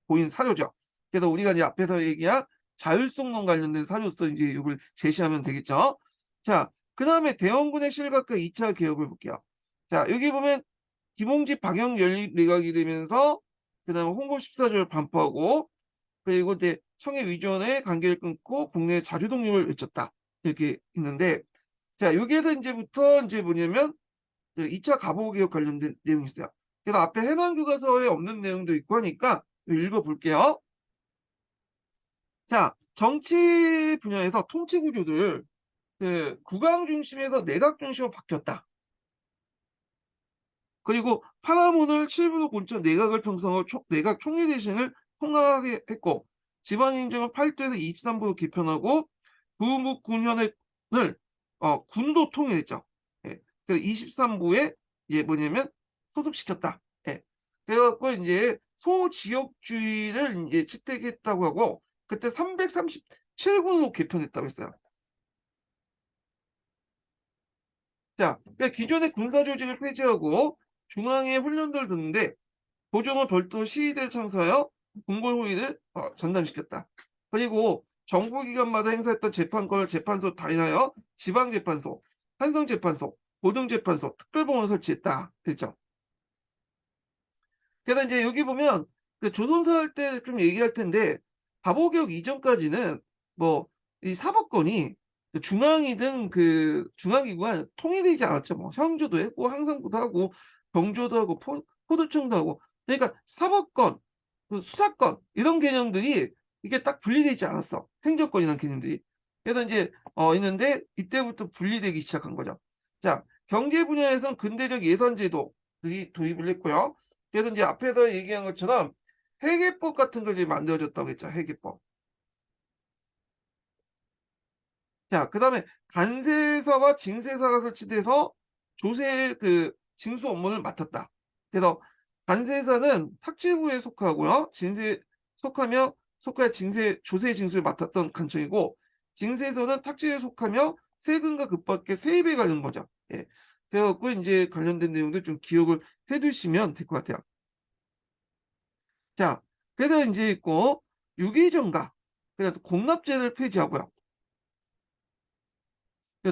보인 사료죠. 그래서 우리가 이제 앞에서 얘기한 자율성론 관련된 사료로서 이제 이걸 제시하면 되겠죠. 자, 그 다음에 대원군의 실각과 2차 개혁을 볼게요. 자, 여기 보면 김홍집 박영 연립 내각이 되면서 그다음에 홍보 14조를 반포하고 그리고 이제 청해 위전의 관계를 끊고 국내 자주 독립을 외쳤다. 이렇게 있는데 자, 여기에서 이제부터 이제 뭐냐면 그 2차 가보 개혁 관련된 내용이 있어요. 그래서 앞에 해당 교과서에 없는 내용도 있고 하니까 읽어 볼게요. 자, 정치 분야에서 통치 구조를 그 국왕 중심에서 내각 중심으로 바뀌었다. 그리고 파라몬을 7부로 곤쳐 내각을 편성하고 내각 총리 대신을 통합하게 했고 지방행정을 8도에서 23부로 개편하고 부국 군현을 군도 통일했죠. 예. 그 23부에 이제 뭐냐면 소속시켰다. 예. 그래갖고 이제 소지역주의를 이제 채택했다고 하고 그때 337군으로 개편했다고 했어요. 자, 그러니까 기존의 군사 조직을 폐지하고 중앙에 훈련들을 두는데 고종은 별도 시위대를 창설하여 궁궐호위를 전담시켰다. 그리고 정부기관마다 행사했던 재판권을 재판소 단위하여 지방재판소, 한성재판소, 고등재판소, 특별법원을 설치했다. 그랬죠. 그래서 이제 여기 보면 그 조선사 할 때 좀 얘기할 텐데 가보개혁 이전까지는 뭐 이 사법권이 그 중앙이든 그 중앙기관 통일되지 않았죠. 뭐 형조도 했고 항상부도 하고 경조도 하고 포도청도 하고 그러니까 사법권, 그 수사권 이런 개념들이 이게 딱 분리되어 있지 않았어. 행정권이라는 개념들이. 그래서 이제 있는데 이때부터 분리되기 시작한 거죠. 자, 경제 분야에서는 근대적 예산제도들이 도입을 했고요. 그래서 이제 앞에서 얘기한 것처럼 회계법 같은 걸 이제 만들어졌다고 했죠. 회계법. 자, 그다음에 간세사와 징세사가 설치돼서 조세 그 징수 업무를 맡았다. 그래서 간세사는 탁지부에 속하고요. 속하여 조세 징수를 맡았던 간청이고 징세서는 탁지부에 속하며 세금과 급밖에 세입에 관련 거죠. 예. 그래갖고 이제 관련된 내용들 좀 기억을 해두시면 될 것 같아요. 자, 그래서 이제 있고 유기정가, 그래서 공납제를 폐지하고요.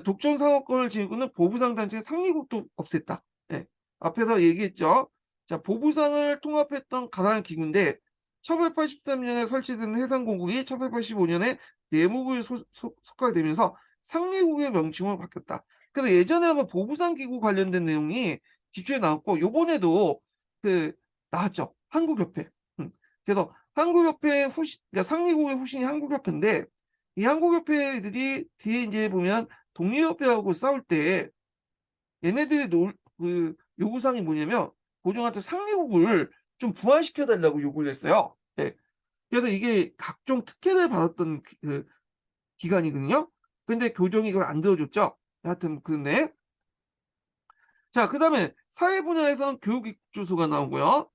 독점 상호권을 지니고는 보부상 단체의 상리국도 없앴다. 예. 앞에서 얘기했죠. 자, 보부상을 통합했던 가상 기구인데 1883년에 설치된 해상공국이 1885년에 내무부에 속하게 되면서 상리국의 명칭으로 바뀌었다. 그래서 예전에 한번 보부상 기구 관련된 내용이 기초에 나왔고 요번에도 그 나왔죠. 한국협회. 그래서 한국협회 후신, 그러니까 상리국의 후신이 한국협회인데 이 한국협회들이 뒤에 이제 보면 독립협회하고 싸울 때 얘네들의 그 요구사항이 뭐냐면 고종한테 상리국을 좀 부활시켜 달라고 요구를 했어요. 네. 그래서 이게 각종 특혜를 받았던 그 기간이거든요. 근데 교종이 이걸 안 들어줬죠. 하여튼 근데 자, 그다음에 사회 분야에서는 교육익주소가 나오고요.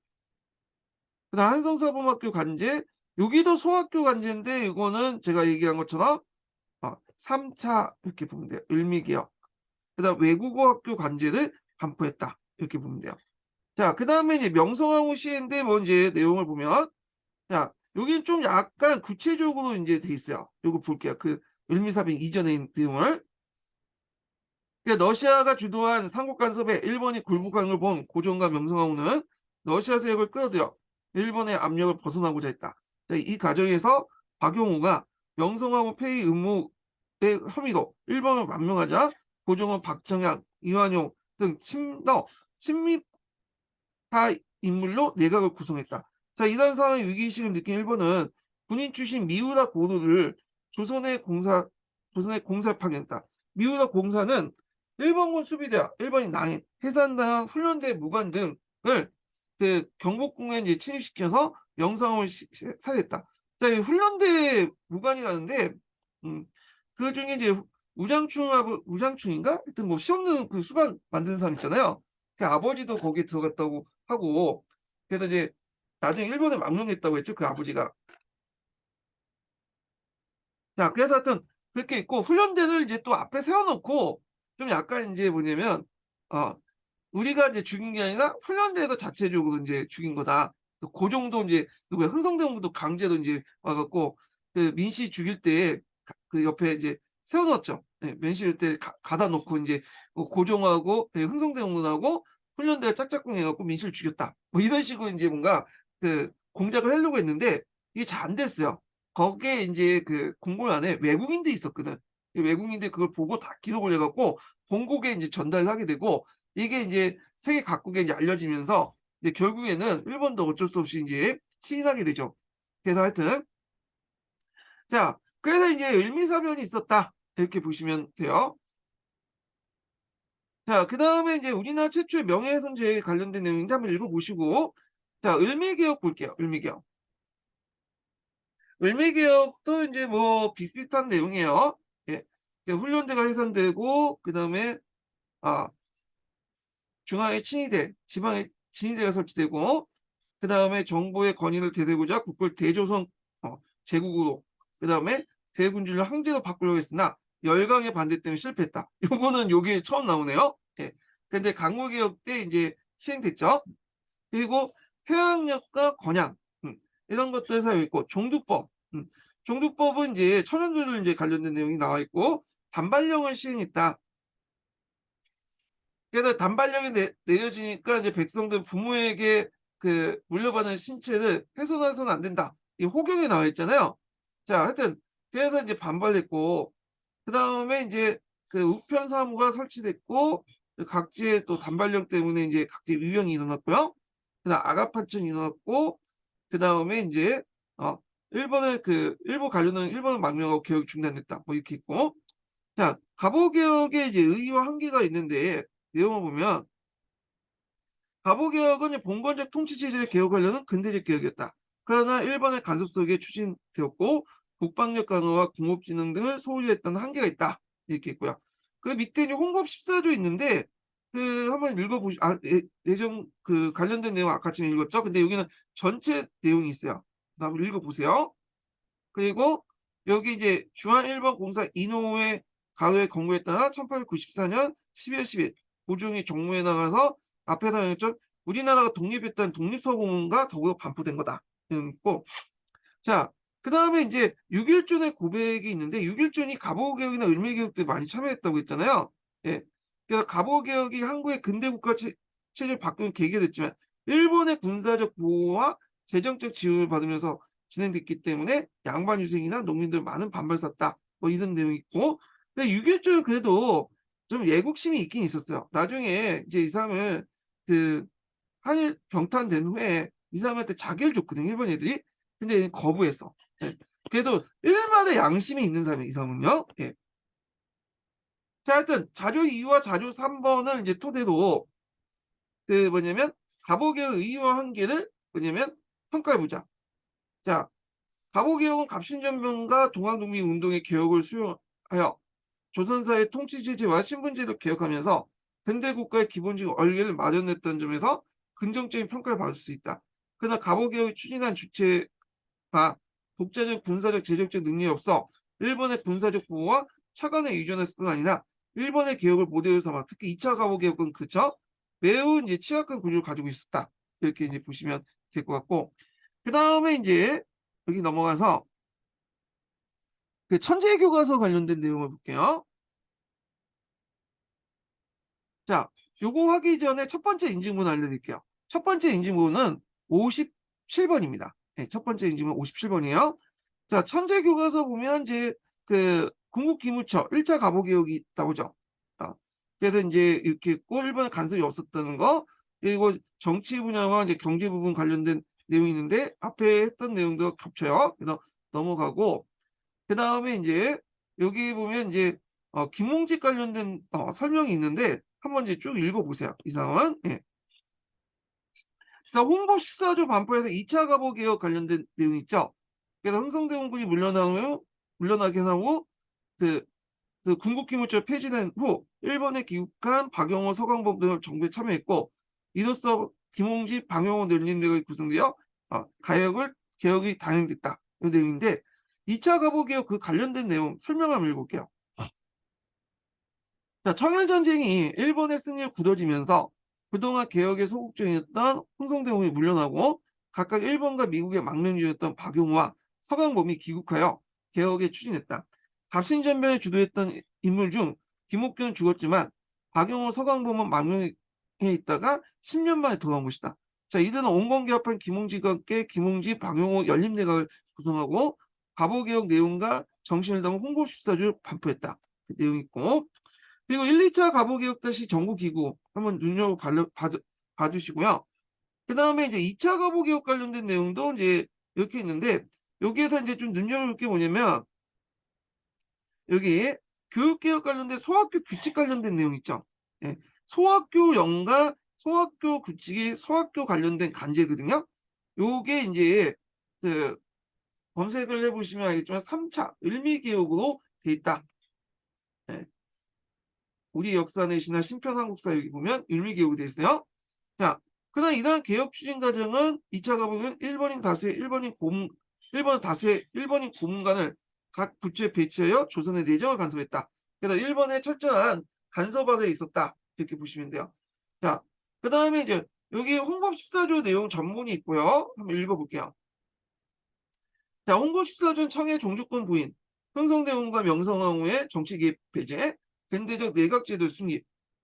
그다음 한성사범학교 관제, 여기도 소학교 관제인데 이거는 제가 얘기한 것처럼 3차 이렇게 보면 돼요. 을미개혁. 그다음 외국어 학교 관제를 반포했다. 이렇게 보면 돼요. 자, 그다음에 이제 명성황후 시인데 뭐 이제 내용을 보면 자, 여기는 좀 약간 구체적으로 이제 돼 있어요. 요거 볼게요. 그 을미사변 이전의 내용을. 그러니까 러시아가 주도한 삼국 간섭에 일본이 굴복하는 걸 본 고종과 명성황후는 러시아 세력을 끌어들여 일본의 압력을 벗어나고자 했다. 자, 이 과정에서 박용호가 명성황후 폐위 음모의 혐의로 일본을 망명하자 고종은 박정양, 이완용 등 친미파 인물로 내각을 구성했다. 자, 이런 상황의 위기의식을 느낀 일본은 군인 출신 미우라 고루를 조선의 공사에 파견했다. 미우라 공사는 일본군 수비대와 일본인 낭인, 해산당, 훈련대 무관 등을 그 경복궁에 이제 침입시켜서 명성황후를 살해했다. 자, 이 훈련대 무관이라는데 그 중에 이제 우장충인가? 하여튼 뭐 시없는 그 수박 만드는 사람 있잖아요. 그 아버지도 거기에 들어갔다고 하고 그래서 이제 나중에 일본에 망명했다고 했죠. 그 아버지가. 자, 그래서 하여튼 그렇게 있고 훈련대를 이제 또 앞에 세워놓고 좀 약간 인제 뭐냐면 어 우리가 이제 죽인 게 아니라 훈련대에서 자체적으로 인제 죽인 거다. 고 정도 인제 누구야 흥성대원군도 강제로 인제 와 갖고 그 민씨 죽일 때 그 옆에 이제 세워 놓았죠. 예. 면실 때 가다 놓고 인제 고종하고 예 흥성대원군하고 훈련대가 짝짝꿍 해 갖고 민씨를 죽였다. 뭐 이런 식으로 인제 뭔가 그 공작을 하려고 했는데 이게 잘 안 됐어요. 거기에 인제 그 궁궐 안에 외국인들이 있었거든. 이 외국인들이 그걸 보고 다 기록을 해 갖고 본국에 인제 전달을 하게 되고 이게 인제 세계 각국에 이제 알려지면서 이제 결국에는 일본도 어쩔 수 없이 인제 시인하게 되죠. 그래서 하여튼 자 그래서 인제 을미사변이 있었다. 이렇게 보시면 돼요. 자 그다음에 인제 우리나라 최초의 명예훼손죄에 관련된 내용인데 한번 읽어 보시고 자 을미개혁 볼게요, 을미개혁. 을미개혁도 인제 뭐 비슷비슷한 내용이에요. 예. 그 훈련대가 해산되고 그다음에 아 중앙에 친위대, 지방에 진위대가 설치되고 그다음에 정부의 권위를 되새고자 국부를 대조선 제국으로 그다음에 대군주를 황제로 바꾸려고 했으나 열강의 반대 때문에 실패했다. 요거는 요게 처음 나오네요. 예. 근데 강국개혁 때 인제 시행됐죠. 그리고 퇴학력과 권양 이런 것들 사용 있고 종두법 종두법은 인제 천연두를 인제 관련된 내용이 나와 있고 단발령을 시행했다. 그래서 단발령이 내려지니까 이제 백성들 부모에게 그 물려받은 신체를 훼손해서는 안 된다. 이 호경에 나와 있잖아요. 자 하여튼 그래서 인제 반발했고 그다음에 인제 그 우편 사무가 설치됐고 그 각지에 또 단발령 때문에 인제 각지에 위병이 일어났고요. 그다음 아가판천이 일어났고 그다음에 인제 어 일본의 그 일부 관료는 일본을 망명하고 개혁이 중단됐다. 뭐 이렇게 있고 자 갑오개혁의 이제 의의와 한계가 있는데 내용을 보면 갑오개혁은 이제 봉건적 통치 체제를 개혁하려는 근대적 개혁이었다. 그러나 일본의 간섭 속에 추진되었고 국방력 강화와 공업진흥 등을 소홀히 했다는 한계가 있다. 이렇게 있고요. 그 밑에 이제 홍법 14조 있는데 그 한번 읽어 보시 예전 그 관련된 내용 아까 지금 읽었죠? 근데 여기는 전체 내용이 있어요. 한번 읽어 보세요. 그리고 여기 이제 중앙일본 공사 이노우에 가로의 권고에 따라 1894년 12월 10일 고종이 정무에 나가서 앞에서 말했죠. 우리나라가 독립했다는 독립서공문과 더불어 반포된 거다. 이런 거 있고 자 그다음에 인제 6.1존의 고백이 있는데 6.1존이 갑오개혁이나 을미개혁 때 많이 참여했다고 했잖아요. 예. 그래서 갑오개혁이 한국의 근대 국가 체제를 바꾸는 계기가 됐지만 일본의 군사적 보호와 재정적 지원을 받으면서 진행됐기 때문에 양반 유생이나 농민들 많은 반발을 샀다. 뭐 이런 내용이 있고 근데 6.1존은 그래도 좀 애국심이 있긴 있었어요. 나중에 이제 이 사람을 그 한일 병탄된 후에 이 사람한테 자기를 줬거든요, 일본 애들이. 근데 얘는 거부했어. 예. 그래도 일말의 양심이 있는 사람이에요, 이 사람은요. 예. 자 하여튼 자료 2와 자료 3 번을 이제 토대로 그 뭐냐면 갑오개혁의 의의와 한계를 뭐냐면 평가해 보자. 자 갑오개혁은 갑신전변과 동학농민운동의 개혁을 수용하여 조선사의 통치체제와 신분제도 개혁하면서 근대 국가의 기본적인 얼개를 마련했다는 점에서 긍정적인 평가를 받을 수 있다. 그러나 갑오개혁을 추진한 주체가 독자적 군사적 재정적 능력이 없어 일본의 군사적 보호와 차관에 의존했을 뿐 아니라 일본의 개혁을 모델로 삼아 특히 2차 갑오개혁은 그쵸? 매우 이제 취약한 군주를 가지고 있었다. 이렇게 이제 보시면 될 것 같고 그다음에 인제 여기 넘어가서 그 천재교과서 관련된 내용을 볼게요. 자 요거 하기 전에 첫 번째 인증문 알려드릴게요. 첫 번째 인증문은 57 번입니다. 예 첫 번째 인증문 57 번이에요. 자 천재교과서 보면 이제 그 군국기무처 1차 갑오개혁이 나오죠. 어 그래서 인제 이렇게 있고 일본에 간섭이 없었다는 거 그리고 정치 분야와 이제 경제 부분 관련된 내용이 있는데 앞에 했던 내용도 겹쳐요. 그래서 넘어가고 그다음에 인제 여기 보면 인제 김홍직 관련된 설명이 있는데 한번 이제 쭉 읽어 보세요, 이 상황은. 예. 자 홍보 14조 반포에서 2차 갑오개혁 관련된 내용이 있죠. 그래서 흥성대원군이 물러나게 한 후 그 군국기무처 폐지된 후 일본에 귀국한 박영호, 서광범 등을 정부에 참여했고 이로써 김홍직, 방영호 연립내각이 구성되어 개혁이 단행됐다. 이 내용인데 2차 갑오개혁 그 관련된 내용 설명 한번 읽어 볼게요. 자, 청일전쟁이 일본의 승리를 굳어지면서 그동안 개혁에 소극적이었던 흥성대원이 물러나고 각각 일본과 미국의 망명주였던 박용우와 서강범이 귀국하여 개혁에 추진했다. 갑신전변에 주도했던 인물 중 김옥균은 죽었지만 박용우, 서강범은 망명해 있다가 10년 만에 돌아온 것이다. 자, 이들은 온건개혁한 김홍지와 함께 김홍지, 박용우 연립내각을 구성하고 가보개혁 내용과 정신을 담은 홍보십사주를 반포했다. 그 내용이 있고, 그리고 1, 2차 가보개혁 당시 정부기구 한번 봐주시고요. 그 다음에 이제 2차 가보개혁 관련된 내용도 이제 이렇게 있는데, 여기에서 이제 좀 눈여볼 게 뭐냐면, 여기 교육개혁 관련된 소학교 규칙 관련된 내용 있죠. 예, 소학교령과 소학교 규칙이 소학교 관련된 간제거든요. 요게 이제 그 검색을 해보시면 알겠지만 3차 을미개혁으로 돼 있다. 예, 우리 역사 내시나 신편한국사 여기 보면 을미개혁이 돼 있어요. 자, 그다음 이러한 개혁 추진 과정은 2차 가보면 일본인 다수의 일본인 고문관을 각 부처에 배치하여 조선의 내정을 간섭했다. 그래서 일본의 철저한 간섭아래 있었다. 이렇게 보시면 돼요. 자, 그 다음에 이제 여기 홍법 14조 내용 전문이 있고요. 한번 읽어볼게요. 자, 홍법 14조는 청해 종주권 부인, 흥성대원과 명성황후의 정치 개입 배제, 근대적 내각제도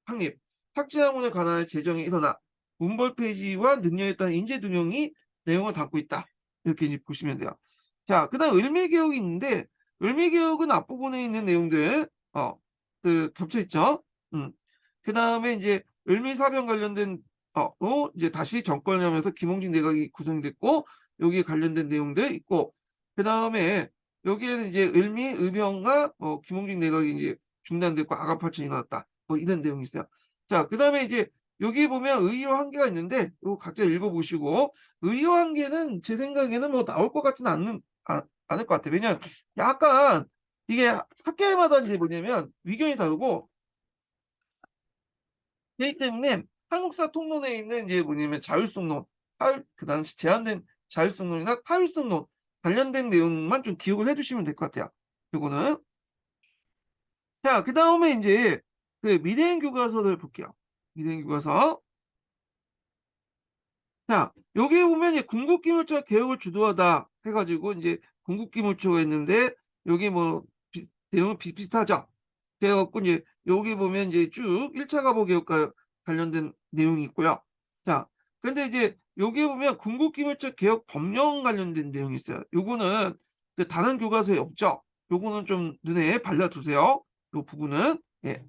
확립, 탁지하문에 관한 재정이 일어나 문벌 폐지와 능력에 따른 인재등용이 내용을 담고 있다. 이렇게 이제 보시면 돼요. 자, 그 다음 을미개혁이 있는데, 을미개혁은 앞부분에 있는 내용들, 겹쳐있죠? 그 다음에 이제 을미사변 관련된, 이제 다시 정권을 하면서 김홍진 내각이 구성이 됐고, 여기에 관련된 내용들 있고, 그 다음에 여기에는 이제 을미, 의병과 김홍진 내각이 이제 중단됐고 아가파천이 나왔다. 뭐 이런 내용이 있어요. 자, 그 다음에 이제 여기 보면 의의와 한계가 있는데 이거 각자 읽어보시고 의의와 한계는 제 생각에는 뭐 나올 것 같지는 않을 것 같아요. 왜냐면 약간 이게 학계마다 이제 뭐냐면 의견이 다르고 그렇기 때문에 한국사 통론에 있는 이제 뭐냐면 자율성론, 그 당시 제한된 자율성론이나 타율성론 관련된 내용만 좀 기억을 해주시면 될 것 같아요. 요거는. 자, 그 다음에 이제 그 미대인 교과서를 볼게요. 미대인 교과서. 자, 여기 보면 이제 궁극기물처 개혁을 주도하다 해가지고 이제 궁극기물처가 있는데 여기 뭐 내용은 비슷하죠. 그래갖고 이제 여기 보면 이제 쭉 1차 가보 개혁과 관련된 내용이 있고요. 자, 근데 이제 여기 보면 궁극기물처 개혁 법령 관련된 내용이 있어요. 요거는 그 다른 교과서에 없죠. 요거는 좀 눈에 발라두세요. 요 부분은. 예.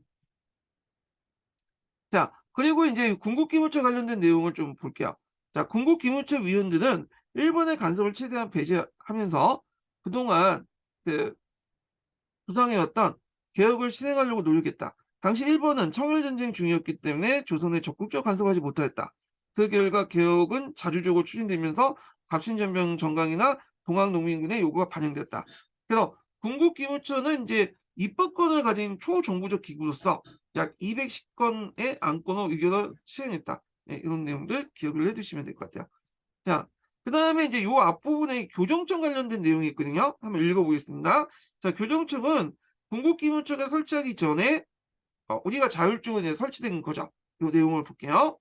자, 그리고 이제 궁극기물처 관련된 내용을 좀 볼게요. 자, 궁극기물처 위원들은 일본의 간섭을 최대한 배제하면서 그동안 그 부상해왔던 개혁을 실행하려고 노력했다. 당시 일본은 청일전쟁 중이었기 때문에 조선에 적극적으로 간섭하지 못하였다. 그 결과 개혁은 자주적으로 추진되면서 갑신전병 정강이나 동학농민군의 요구가 반영됐다. 그래서 궁극기무처는 이제 입법권을 가진 초정부적 기구로서 약 210건의 안건을 의결을 시행했다. 네, 이런 내용들 기억을 해두시면 될 것 같아요. 자, 그 다음에 이제 요 앞부분에 교정청 관련된 내용이 있거든요. 한번 읽어보겠습니다. 자, 교정청은 궁극기물처가 설치하기 전에 우리가 자율적으로 이제 설치된 거죠. 요 내용을 볼게요.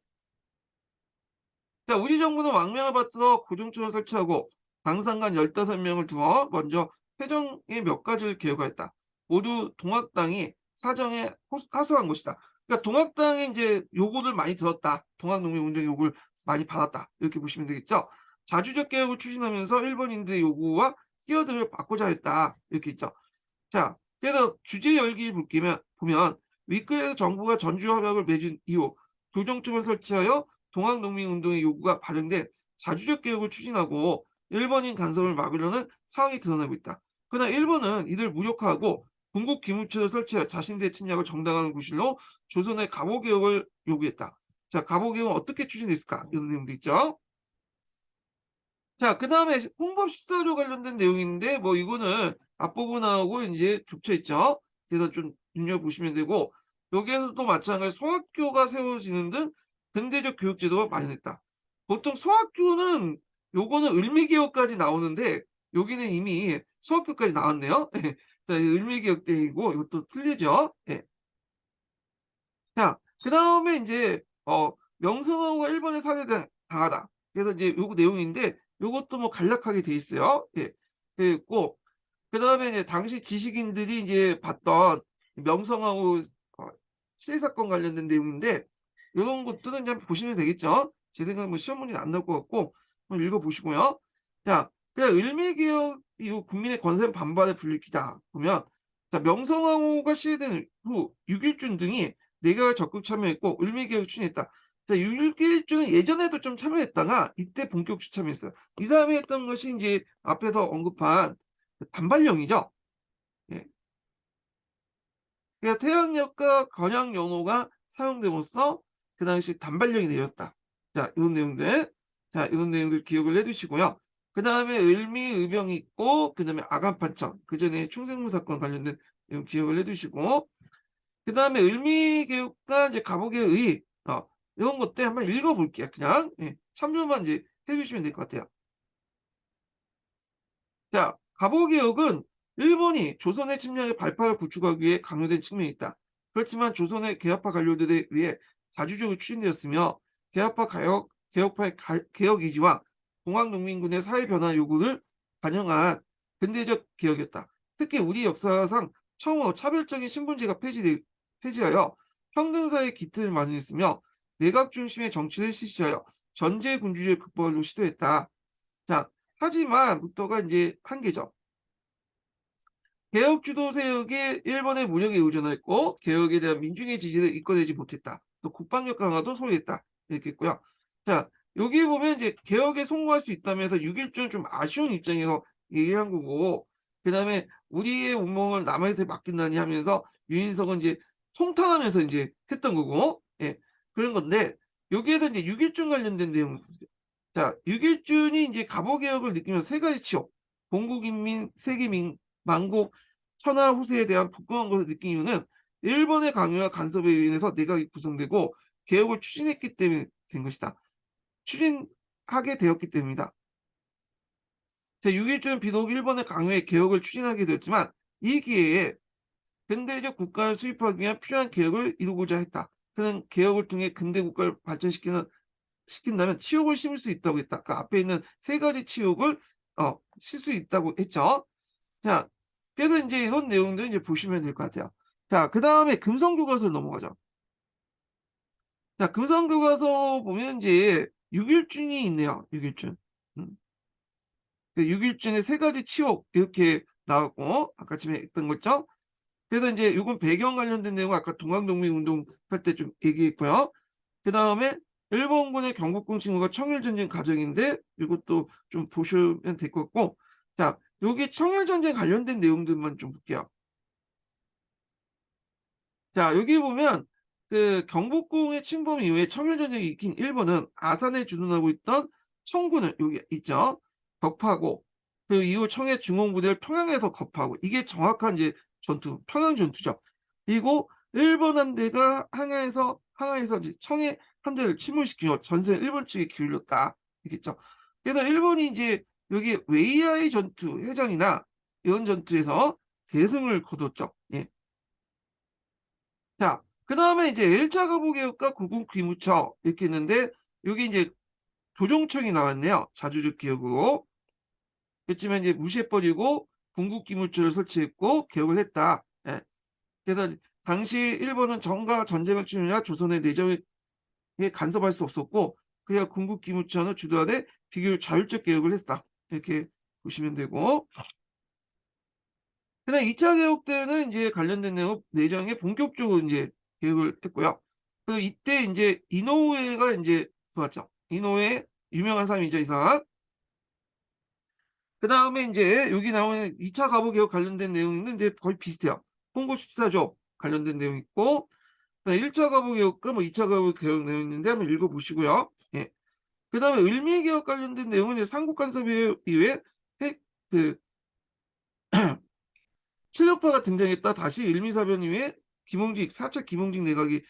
자, 우리 정부는 왕명을 받들어 고정청을 설치하고 당상관 15명을 두어 먼저 회정의 몇 가지를 개혁하였다. 모두 동학당이 사정에 하소한 것이다. 그러니까 동학당이 이제 요구를 많이 들었다. 동학농민운동 요구를 많이 받았다. 이렇게 보시면 되겠죠. 자주적 개혁을 추진하면서 일본인들의 요구와 끼어들을 바꾸자 했다. 이렇게 있죠. 자, 그래서 주제 열기 보면 위크에서 정부가 전주협약을 맺은 이후 교정청을 설치하여 동학농민운동의 요구가 반영돼 자주적 개혁을 추진하고 일본인 간섭을 막으려는 상황이 드러나고 있다. 그러나 일본은 이들 무력화하고 군국 기무처를 설치하여 자신들의 침략을 정당화하는 구실로 조선의 갑오개혁을 요구했다. 자, 갑오개혁은 어떻게 추진됐을까? 이런 내용도 있죠. 자, 그 다음에 홍법 14조 관련된 내용인데, 뭐, 이거는 앞부분하고 이제 겹쳐 있죠. 그래서 좀 눈여보시면 되고, 여기에서도 마찬가지 소학교가 세워지는 등 근대적 교육제도가 마련했다. 보통 소학교는, 요거는 을미개혁까지 나오는데, 여기는 이미 소학교까지 나왔네요. 자, 을미개혁 때이고, 이것도 틀리죠. 예. 자, 그다음에 인제 명성황후가 일본에 당하다. 그래서 이제 요거 내용인데 요것도 뭐 간략하게 돼 있어요. 예. 돼 있고 그다음에 이제 당시 지식인들이 이제 봤던 명성황후 어 시해 사건 관련된 내용인데 요런 것들은 그냥 보시면 되겠죠. 제 생각엔 뭐 시험 문제는 안 나올 것 같고 한번 읽어 보시고요. 자, 그다음 을미개혁 이후 국민의 건설 반발에 불리키다 보면 자, 명성황후가 시해된 후 육일준 등이 내각에 적극 참여했고 을미개혁을 추진했다. 자, 육일준은 예전에도 좀 참여했다가 이때 본격적으로 참여했어요. 이 사람이 했던 것이 인제 앞에서 언급한 그 단발령이죠. 예. 그러니까 태양력과 건양연호가 사용됨으로써 그 당시 단발령이 내렸다. 자, 요런 내용들. 자, 요런 내용들 기억을 해 두시고요. 그다음에 을미의병이 있고 그다음에 아간판청 그전에 충생무 사건 관련된 내용 기억을 해 두시고 그다음에 을미개혁과 이제 갑오개의 의 요런 것들 한번 읽어 볼게요 그냥. 예. 참조만 이제 해 주시면 될 것 같아요. 자, 갑오개혁은 일본이 조선의 침략에 발판을 구축하기 위해 강요된 측면이 있다. 그렇지만 조선의 개혁파 관료들에 의해 자주적으로 추진되었으며 개혁파의 개혁 의지와 동학농민군의 사회 변화 요구를 반영한 근대적 개혁이었다. 특히 우리 역사상 처음으로 차별적인 신분제가 폐지하여 평등사회의 기틀을 마련했으며 내각 중심의 정치를 실시하여 전제 군주제를 극복하려고 시도했다. 자, 하지만 국토가 인제 한계죠. 개혁 주도 세력이 일본의 무력에 의존했고 개혁에 대한 민중의 지지를 이끌어내지 못했다. 또 국방력 강화도 소홀했다. 이렇게 있고요. 자, 여기 보면 이제 개혁에 성공할 수 있다면서 6.1조는 좀 아쉬운 입장에서 얘기한 거고 그다음에 "우리의 운명을 남한테 맡긴다니." 하면서 유인석은 이제 통탄하면서 인제 했던 거고 예 그런 건데 여기에서 이제 6.1조 관련된 내용 자, 유길준이 인제 갑오개혁을 느끼면서 세 가지 치욕, 공국인민 세계민 만국 천하 후세에 대한 부끄러운 것을 느낀 이유는 일본의 강요와 간섭에 인해서 내각이 구성되고 개혁을 추진했기 때문에 된 것이다. 추진하게 되었기 때문이다. 자, 6.1조는 비록 일본의 강요에 개혁을 추진하게 되었지만 이 기회에 근대적 국가를 수립하기 위한 필요한 개혁을 이루고자 했다. 그는 개혁을 통해 근대 국가를 시킨다면 치욕을 심을 수 있다고 했다. 그 앞에 있는 세 가지 치욕을 실 수 있다고 했죠. 자, 그래서 인제 이런 내용들 이제 보시면 될 것 같아요. 자, 그다음에 금성교과서로 넘어가죠. 자, 금성교과서 보면 인제 육일준이 있네요, 육일준. 음. 그 육일준의 세 가지 치욕 이렇게 나왔고 아까 전에 했던 거 있죠. 그래서 인제 요건 배경 관련된 내용은 아까 동학농민운동 할 때 좀 얘기했고요. 그다음에 일본군의 경복궁 침공과 청일전쟁 과정인데 이것도 좀 보시면 될 것 같고 자 여기 청일전쟁 관련된 내용들만 좀 볼게요. 자 여기 보면 그 경복궁의 침범 이후에 청일전쟁이 일으킨 일본은 아산에 주둔하고 있던 청군을 여기 있죠. 격파하고 그 이후 청해 중공부대를 평양에서 격파하고 이게 정확한 이제 전투 평양 전투죠. 그리고 일본 함대가 항해해서 이제 청해 함대를 침몰시키며 전세를 일본 측에 기울였다. 이겠죠. 그래서 일본이 이제 여기 웨이하이 전투 해전이나 이런 전투에서 대승을 거뒀죠. 예. 자 그다음에 이제 1차 거부 개혁과 국군 귀무처 이렇게 있는데 요게 인제 조정청이 나왔네요, 자주적 개혁으로. 그치만 이제 무시해 버리고 군국 기무처를 설치했고 개혁을 했다. 예. 그래서 당시 일본은 정과 전쟁을 치르느라 조선의 내정에 간섭할 수 없었고 그야 군국 기무처는 주도하되 비교적 자율적 개혁을 했다. 이렇게 보시면 되고 그다음 2차 개혁 때는 인제 관련된 내용 내정에 본격적으로 인제 개혁을 했고요. 그리고 이때 인제 이노우에가 인제 들어왔죠. 이노우에 유명한 사람이죠, 이 사람. 그다음에 인제 여기 나오는 2차 가부 개혁 관련된 내용은 인제 거의 비슷해요. 홍보 14조 관련된 내용이 있고 그다음에 1차 가부 개혁과 뭐 2차 가부 개혁 내용이 있는데 한번 읽어 보시고요. 예. 그다음에 을미 개혁 관련된 내용은 이제 삼국 간섭 이후에 핵 그 친일파가 등장했다. 다시 일미사변 이후에 김홍직 4차 김홍직 내각이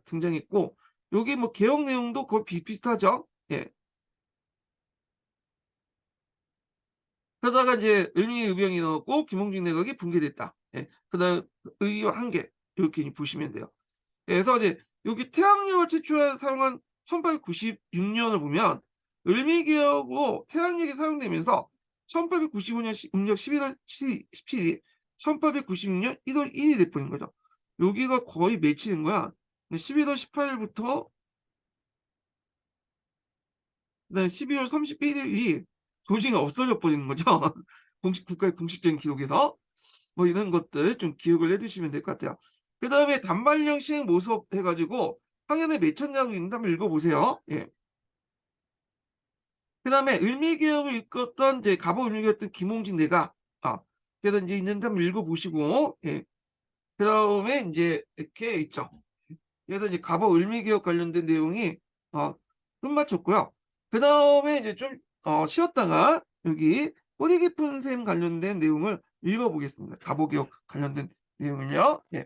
등장했고 여기 뭐 개혁 내용도 거의 비슷비슷하죠. 예. 그러다가 이제 을미의병이 나왔고 김홍직 내각이 붕괴됐다. 예. 그다음 의와 한계 이렇게 보시면 돼요. 그래서 이제 여기 태양력을 최초에 사용한 1896년을 보면 을미개혁으로 태양력이 사용되면서 1895년 음력 11월 17일, 1896년 1월 1일이 돼버린 거죠. 여기가 거의 맺히는 거야. 11월 18일부터 12월 31일이 도중에 없어져 버리는 거죠. 국가의 공식적인 기록에서. 뭐 이런 것들 좀 기억을 해 두시면 될 것 같아요. 그다음에 단발령 시행 모습 해 가지고 학년에 몇 쳤냐고 있는데 한번 읽어 보세요. 예. 그다음에 을미개혁을 이끌었던 이제 갑오 을미개혁이었던 김홍진 내가 그래서 인제 있는데 한번 읽어 보시고 예. 그다음에 인제 이렇게 있죠. 그래서 이제 갑오 을미개혁 관련된 내용이 어 끝마쳤고요. 그다음에 이제 좀 쉬었다가 여기 뿌리 깊은 샘 관련된 내용을 읽어 보겠습니다. 갑오개혁 관련된 내용을요. 예.